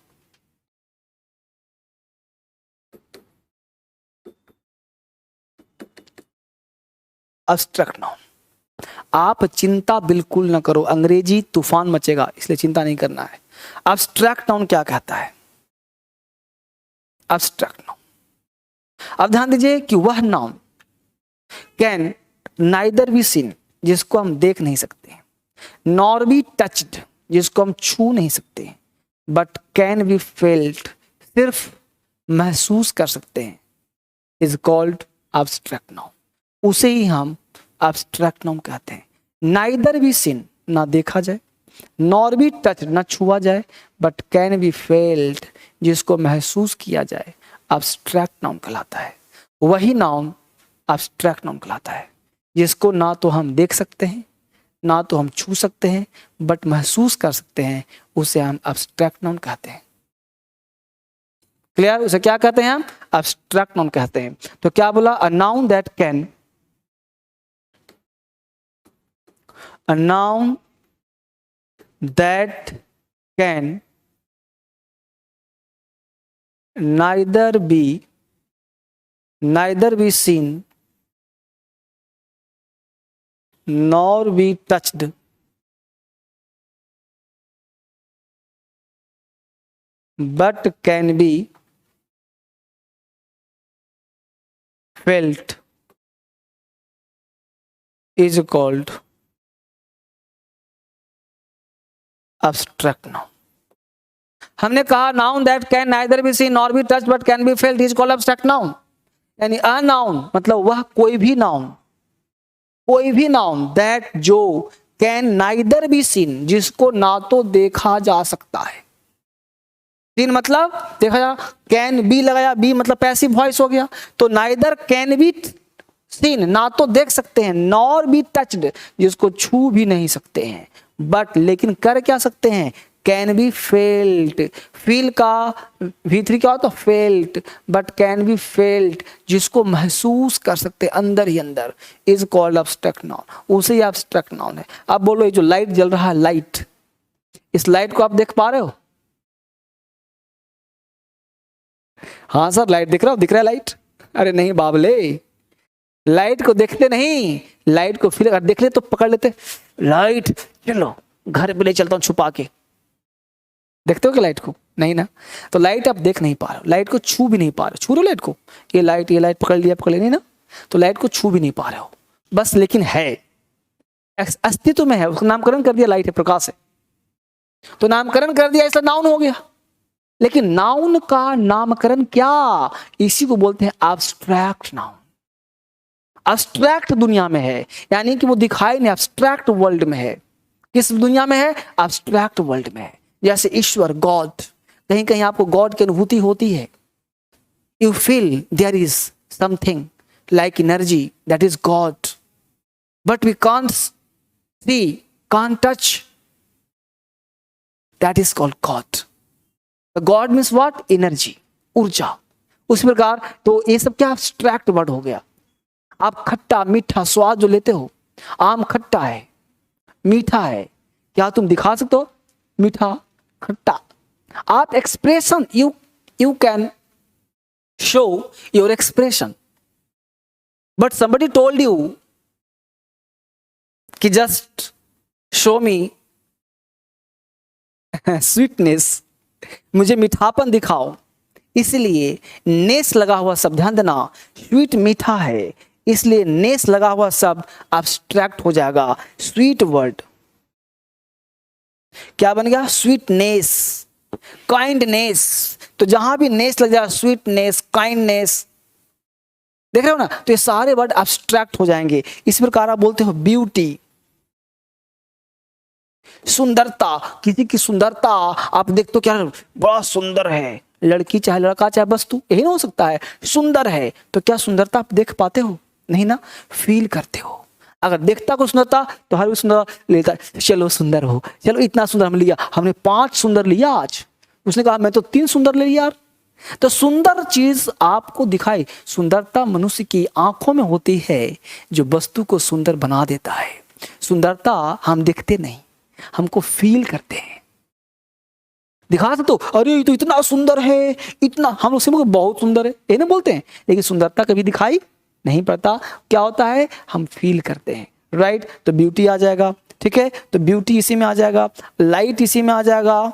Abstract noun, आप चिंता बिल्कुल ना करो, अंग्रेजी तूफान मचेगा इसलिए चिंता नहीं करना है। एब्स्ट्रैक्ट नाउन क्या कहता है? एब्स्ट्रैक्ट नाउन, अब ध्यान दीजिए कि वह noun can neither be seen, जिसको हम देख नहीं सकते, नॉर बी टच्ड, जिसको हम छू नहीं सकते, बट कैन बी फेल्ट, सिर्फ महसूस कर सकते हैं, इज कॉल्ड एब्स्ट्रैक्ट नाउन। उसे ही हम एब्स्ट्रैक्ट नाउन कहते हैं। नाइदर बी सीन, ना देखा जाए, नॉर बी टच, ना छुआ जाए, बट कैन बी फेल्ट, जिसको महसूस किया जाए, एब्स्ट्रैक्ट नाउन कहलाता है। वही नाउन एब्स्ट्रैक्ट नाउन कहलाता है जिसको ना तो हम देख सकते हैं, ना तो हम छू सकते हैं, बट महसूस कर सकते हैं, उसे हम एब्स्ट्रैक्ट नाउन कहते हैं। क्लियर? उसे क्या कहते हैं हम? एब्स्ट्रैक्ट नाउन कहते हैं। तो क्या बोला? अ noun that can, a noun that can neither be seen nor be touched but can be felt is called abstract noun. हमने कहा noun that can neither be seen nor be touch but can be felt is called abstract noun. यानी a noun मतलब वह कोई भी noun that जो can neither be seen जिसको ना तो देखा जा सकता है. सीन मतलब देखा जा, कैन बी लगाया, बी मतलब पैसिव वॉइस हो गया, तो नाइदर कैन बी सीन ना तो देख सकते हैं, नॉर बी टच्ड जिसको छू भी नहीं सकते हैं, बट लेकिन कर क्या सकते हैं, कैन बी फेल्ट. फील का V3 क्या होता है, felt. But can be felt जिसको महसूस कर सकते हैं अंदर ही अंदर, इज कॉल्ड एब्स्ट्रैक्ट नाउन. उसे ही एब्स्ट्रैक्ट नाउन है. अब बोलो ये जो लाइट जल रहा है, लाइट, इस लाइट को आप देख पा रहे हो? हाँ सर लाइट दिख रहा है लाइट. अरे नहीं बाबले, लाइट को देखते नहीं, लाइट को फील अगर देख ले तो पकड़ लेते. लाइट चलो घर पे ले चलता हूं छुपा के. देखते हो कि लाइट को? नहीं ना. तो लाइट आप देख नहीं पा रहे हो, लाइट को छू भी नहीं पा रहे हो. छू रहे हो लाइट को? ये लाइट पकड़ लिया नहीं ना, तो लाइट को छू भी नहीं पा रहे हो बस, लेकिन है, अस्तित्व में है. उसका नामकरण कर दिया, लाइट है, प्रकाश है, तो नामकरण कर दिया, इसलिए नाउन हो गया. लेकिन नाउन का नामकरण क्या, इसी को बोलते हैं एब्स्ट्रैक्ट नाउन. एब्स्ट्रैक्ट दुनिया में है, यानी कि वो दिखाई नहीं, एब्स्ट्रैक्ट वर्ल्ड में है. किस दुनिया में है? एब्स्ट्रैक्ट वर्ल्ड में है. जैसे ईश्वर, गॉड, कहीं कहीं आपको गॉड की अनुभूति होती है. You feel there is something like energy, that is God, but we can't see, can't touch, that is called God. God means what? Energy, ऊर्जा. उस प्रकार तो ये सब क्या एब्स्ट्रैक्ट वर्ड हो गया. आप खट्टा मीठा स्वाद जो लेते हो, आम खट्टा है, मीठा है, क्या तुम दिखा सकते हो? मीठा, खट्टा. आप expression, you can show your expression, but somebody told you कि जस्ट शो मी स्वीटनेस, मुझे मीठापन दिखाओ. इसलिए नेस लगा हुआ शब्द, ध्यान देना, स्वीट मीठा है, इसलिए नेस लगा हुआ शब्द एब्स्ट्रैक्ट हो जाएगा. स्वीट वर्ड क्या बन गया? Sweetness, kindness. तो जहां भी नेस लग जाए, स्वीटनेस, काइंडनेस, देख रहे हो ना, तो ये सारे वर्ड एब्स्ट्रैक्ट हो जाएंगे. इस प्रकार आप बोलते हो ब्यूटी, सुंदरता, किसी की सुंदरता आप देखते हो, क्या बड़ा सुंदर है, लड़की चाहे लड़का चाहे वस्तु, यही ना हो सकता है. सुंदर है तो क्या सुंदरता आप देख पाते हो? नहीं ना, फील करते हो. अगर देखता को सुंदरता तो हर सुंदर लेता, चलो सुंदर हो, चलो इतना सुंदर हम लिया, हमने 5 सुंदर लिया आज, उसने कहा मैं तो 3 सुंदर ले लिया यार. तो सुंदर चीज आपको दिखाई. सुंदरता मनुष्य की आंखों में होती है जो वस्तु को सुंदर बना देता है. सुंदरता हम देखते नहीं, हमको फील करते हैं. दिखा सकते हो, अरे ये तो इतना सुंदर है, इतना, हम लोग सिर्फ बहुत सुंदर है ये ना बोलते हैं, लेकिन सुंदरता कभी दिखाई नहीं पड़ता. क्या होता है? हम फील करते हैं. राइट. तो ब्यूटी आ जाएगा. ठीक है, तो ब्यूटी इसी में आ जाएगा, लाइट इसी में आ जाएगा,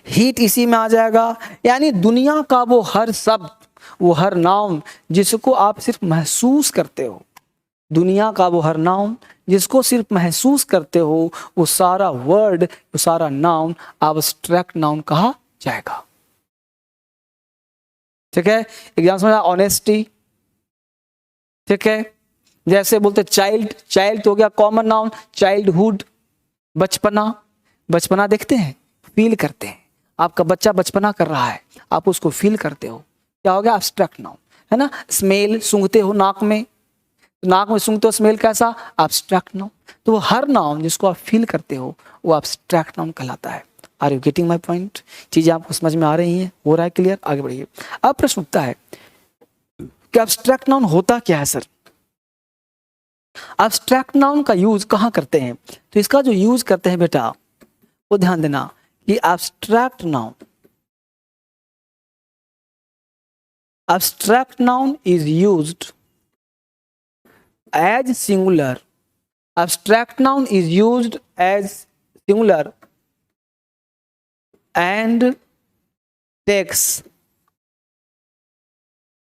हीट इसी में आ जाएगा. यानी दुनिया का वो हर शब्द, वो हर नाउन जिसको आप सिर्फ महसूस करते हो, दुनिया का वो हर नाउन जिसको सिर्फ महसूस करते हो, वो सारा वर्ड, वो सारा नाउन एब्स्ट्रैक्ट नाउन कहा जाएगा. ठीक है, एग्जाम समझ. ऑनेस्टी, ठीक है, जैसे बोलते चाइल्ड, चाइल्ड तो हो गया कॉमन नाउन. चाइल्डहुड, बचपना, बचपना देखते हैं, फील करते हैं. आपका बच्चा बचपना कर रहा है, आप उसको फील करते हो, क्या हो गया? एब्स्ट्रैक्ट नाउन, है ना. स्मेल, सूंघते हो नाक में, नाक में सूंघते हो, स्मेल कैसा? Abstract noun. तो वो हर नाउन जिसको आप फील करते हो वो एब्स्ट्रैक्ट नाउन कहलाता है. Are you getting my point? चीजें आपको समझ में आ रही हैं, हो रहा है क्लियर? आगे बढ़िए. अब प्रश्न उठता है कि एब्स्ट्रैक्ट नाउन होता क्या है सर? एब्स्ट्रैक्ट नाउन का यूज कहाँ करते हैं? तो इसका जो यूज करते हैं बेटा, वो ध्यान देना कि abstract noun abstract noun is used as singular. Abstract noun is used as singular and takes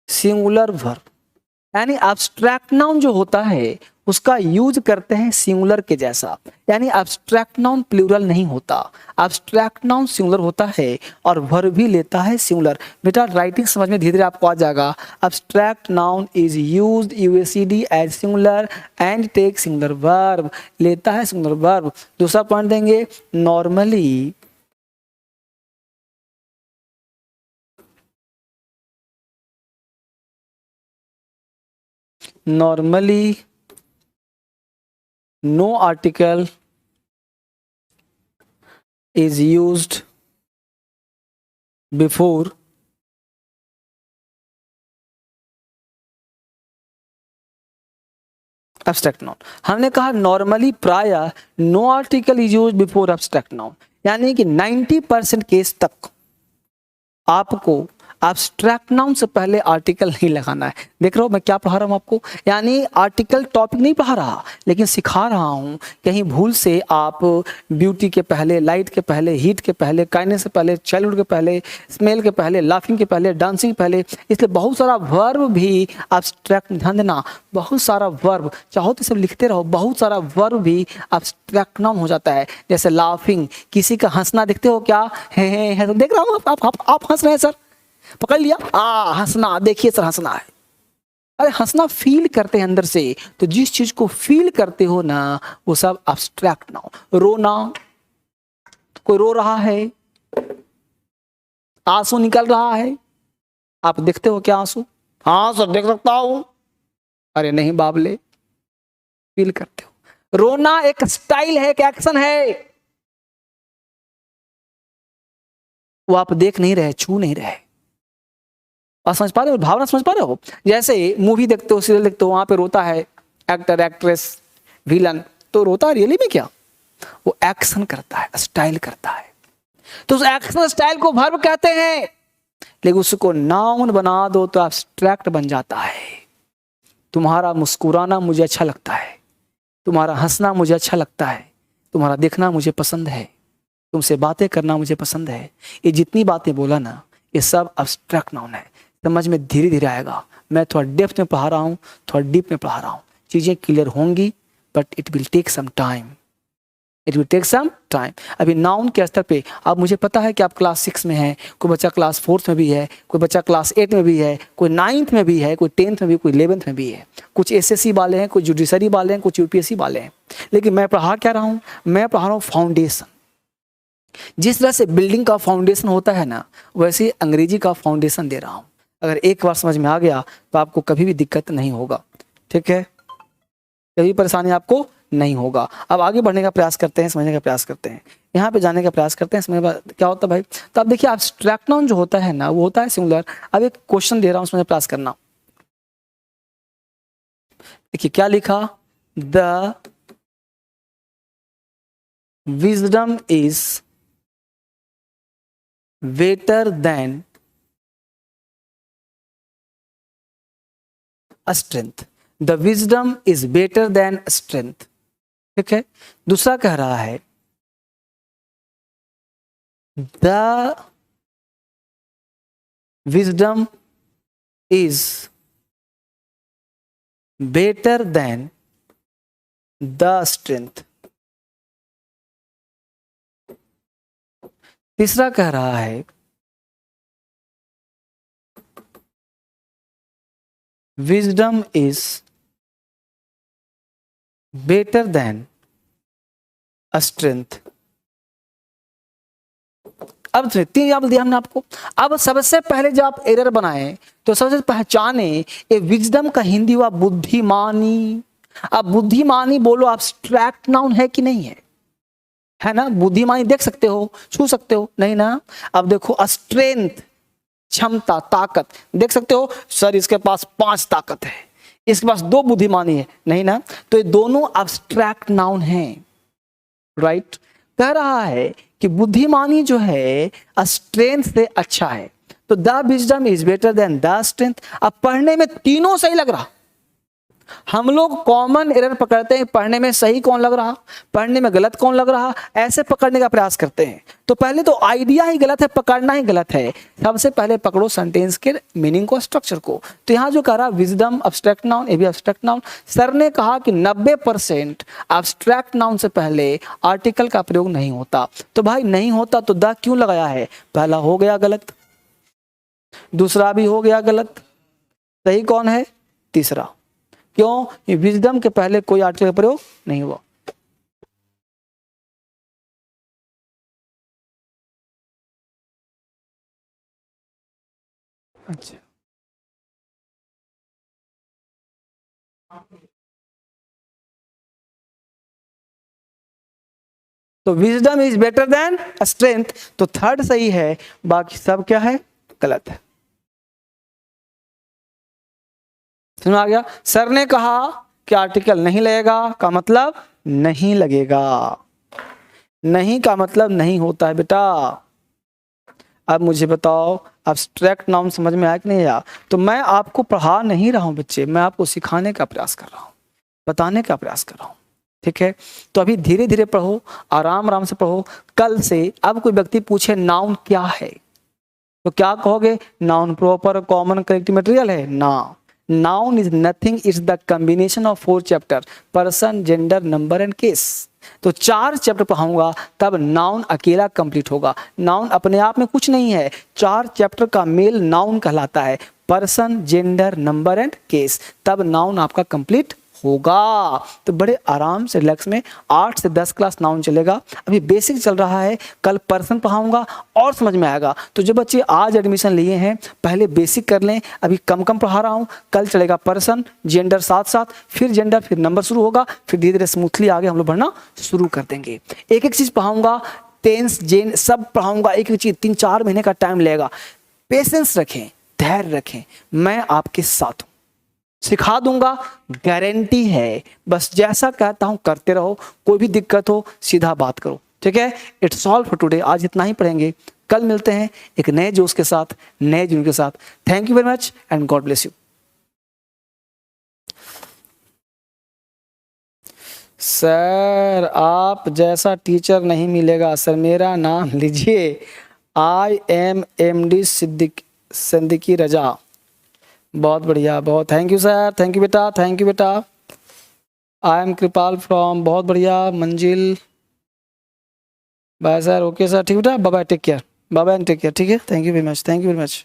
singular verb. यानी abstract noun जो होता है उसका यूज करते हैं सिंगुलर के जैसा, यानी abstract noun प्लूरल नहीं होता, abstract noun सिंगुलर होता है और वर्ब भी लेता है सिंगुलर। बेटा राइटिंग समझ में धीरे धीरे आपको आ जाएगा। abstract noun is used UACD as singular and take singular verb, लेता है सिंगुलर वर्ब। दूसरा पॉइंट देंगे, normally no article is used before abstract noun। हमने कहा नॉर्मली प्राय no article is used before abstract noun, यानी कि 90% केस तक आपको abstract noun से पहले आर्टिकल नहीं लगाना है। देख रहे हो मैं क्या पढ़ा रहा हूँ आपको, यानी आर्टिकल टॉपिक नहीं पढ़ा रहा लेकिन सिखा रहा हूँ। कहीं भूल से आप ब्यूटी के पहले, लाइट के पहले, हीट के पहले, काइंडनेस से पहले, चाइल्डहुड के पहले, स्मेल के पहले, लाफिंग के पहले, डांसिंग के पहले, इसलिए बहुत सारा वर्ब भी abstract, ध्यान देना, बहुत सारा वर्ब, चाहो तो सब लिखते रहो, बहुत सारा वर्ब भी abstract noun हो जाता है। जैसे लाफिंग, किसी का हंसना देखते हो क्या, है तो देख रहा हूँ आप हंस रहे हैं सर, पकड़ लिया, हंसना, देखिए सर हंसना है। अरे हंसना फील करते हैं अंदर से, तो जिस चीज को फील करते हो ना वो सब abstract नाउन। रोना, कोई रो रहा है, आंसू निकल रहा है, आप देखते हो क्या आंसू, हाँ सर देख सकता हूं, अरे नहीं बाबले, फील करते हो। रोना एक स्टाइल है, एक एक्शन है, वो आप देख नहीं रहे, छू नहीं रहे। आप समझ पा रहे हो, भावना समझ पा रहे हो। जैसे मूवी देखते हो, सीरियल देखते हो, वहां पे रोता है एक्टर, एक्ट्रेस, विलन, तो रोता रियली में क्या, वो एक्शन करता है, स्टाइल करता है, तो उस एक्शन स्टाइल को वर्ब कहते हैं। लेकिन उसको नाउन बना दो तो एब्स्ट्रैक्ट बन जाता है। तुम्हारा मुस्कुराना मुझे अच्छा लगता है, तुम्हारा हंसना मुझे अच्छा लगता है, तुम्हारा देखना मुझे पसंद है, तुमसे बातें करना मुझे पसंद है, ये जितनी बातें बोला ना ये सब एब्स्ट्रैक्ट नाउन है। समझ में धीरे धीरे आएगा, मैं थोड़ा डेप्थ में पढ़ा रहा हूँ, थोड़ा डीप में पढ़ा रहा हूँ, चीज़ें क्लियर होंगी but it will take some time, it will take some time. अभी नाउन के स्तर पे अब मुझे पता है कि आप क्लास 6 में हैं, कोई बच्चा क्लास 4th में भी है, कोई बच्चा क्लास 8 में भी है, कोई 9th में भी है, कोई 10th में भी, कोई 11th में भी है, कुछ SSC वाले हैं, कुछ जुडिशरी वाले हैं, कुछ UPSC वाले हैं। लेकिन मैं पढ़ा क्या रहा हूँ, मैं पढ़ा रहा हूँ फाउंडेशन। जिस तरह से बिल्डिंग का फाउंडेशन होता है ना, वैसे अंग्रेजी का फाउंडेशन दे रहा हूँ। अगर एक बार समझ में आ गया तो आपको कभी भी दिक्कत नहीं होगा, ठीक है, कभी परेशानी आपको नहीं होगा। अब आगे बढ़ने का प्रयास करते हैं, समझने का प्रयास करते हैं, यहाँ पे जाने का प्रयास करते हैं, समझ क्या होता है भाई। तो अब देखिए एब्स्ट्रैक्ट नाउन जो होता है ना वो होता है सिंगुलर। अब एक क्वेश्चन दे रहा हूँ, समझने का प्रयास करना। देखिए क्या लिखा, the wisdom is better than strength, the wisdom is better than strength, ठीक है। दूसरा कह रहा है the wisdom is better than the strength. तीसरा कह रहा है wisdom is better than a strength। अब तीन एग्जाम्पल दिया हमने आपको। अब सबसे पहले जब आप एरर बनाए तो सबसे पहचाने ये विजडम का हिंदी हुआ बुद्धिमानी। अब बुद्धिमानी बोलो एब्स्ट्रैक्ट नाउन है कि नहीं है ना। बुद्धिमानी देख सकते हो, छू सकते हो, नहीं ना। अब देखो स्ट्रेंथ, क्षमता, ताकत देख सकते हो, सर इसके पास 5 ताकत है, इसके पास 2 बुद्धिमानी है, नहीं ना। तो ये दोनों एब्स्ट्रैक्ट नाउन हैं, राइट। कह रहा है कि बुद्धिमानी जो है स्ट्रेंथ से अच्छा है, तो the wisdom is better than the strength. अब पढ़ने में तीनों सही लग रहा, हम लोग कॉमन एरर पकड़ते हैं, पढ़ने में सही कौन लग रहा, पढ़ने में गलत कौन लग रहा, ऐसे पकड़ने का प्रयास करते हैं। तो पहले तो आइडिया ही गलत है, पकड़ना ही गलत है। सबसे पहले पकड़ो सेंटेंस के मीनिंग को, स्ट्रक्चर को। तो यहाँ जो कह रहा विजडम अब्स्ट्रैक्ट नाउन, ये भी अब्स्ट्रैक्ट नाउन। सर ने कहा कि 90% अब्स्ट्रैक्ट नाउन से पहले आर्टिकल का प्रयोग नहीं होता। तो भाई नहीं होता तो द क्यों लगाया है? पहला हो गया गलत, दूसरा भी हो गया गलत, सही कौन है? तीसरा। क्यों? विजडम के पहले कोई आर्टिकल का प्रयोग नहीं हुआ। अच्छा, तो wisdom is better than strength, तो थर्ड सही है, बाकी सब क्या है? गलत है। समझ आ गया? सर ने कहा कि आर्टिकल नहीं लगेगा का मतलब नहीं लगेगा, नहीं का मतलब नहीं होता है बेटा। अब मुझे बताओ अब्स्ट्रैक्ट नाउन समझ में आया कि नहीं आया? तो मैं आपको पढ़ा नहीं रहा हूं बच्चे, मैं आपको सिखाने का प्रयास कर रहा हूं, बताने का प्रयास कर रहा हूं, ठीक है? तो अभी धीरे धीरे पढ़ो, आराम आराम से पढ़ो। कल से अब कोई व्यक्ति पूछे नाउन क्या है, तो क्या कहोगे? Noun proper common corrective material है ना। Noun is nothing, it's the combination of 4 chapter, person, gender, number and case. तो 4 चैप्टर पढ़ाऊंगा तब नाउन अकेला कंप्लीट होगा। नाउन अपने आप में कुछ नहीं है, 4 चैप्टर का मेल नाउन कहलाता है, person, gender, number and case, तब नाउन आपका कंप्लीट होगा। तो बड़े आराम से रिलैक्स में 8 से 10 क्लास नाउन चलेगा। अभी बेसिक चल रहा है, कल पर्सन पढ़ाऊंगा और समझ में आएगा। तो जो बच्चे आज एडमिशन लिए हैं पहले बेसिक कर लें, अभी कम कम पढ़ा रहा हूं। कल चलेगा पर्सन, जेंडर साथ साथ, फिर जेंडर, फिर नंबर शुरू होगा, फिर धीरे धीरे स्मूथली आगे हम लोग बढ़ना शुरू कर देंगे। एक एक चीज पढ़ाऊंगा, टेंस, जेन सब पढ़ाऊंगा, एक एक चीज 3-4 महीने का टाइम लगेगा। पेशेंस रखें, धैर्य रखें, मैं आपके साथ हूं, सिखा दूंगा, गारंटी है। बस जैसा कहता हूं करते रहो, कोई भी दिक्कत हो सीधा बात करो, ठीक है? इट्स ऑल फॉर टुडे, आज इतना ही पढ़ेंगे। कल मिलते हैं एक नए जोश के साथ, नए जुनून के साथ। Thank you very much and God bless you. Sir आप जैसा टीचर नहीं मिलेगा सर, मेरा नाम लीजिए, आई एम MD सिद्दीकी रजा। बहुत बढ़िया, बहुत thank you sir, thank you बेटा, थैंक यू बेटा। आई एम कृपाल फ्रॉम, बहुत बढ़िया, मंजिल। बाय सर, ओके सर, ठीक बेटा, bye bye, take care, bye bye and take care, ठीक है? Thank you very much, thank you very much.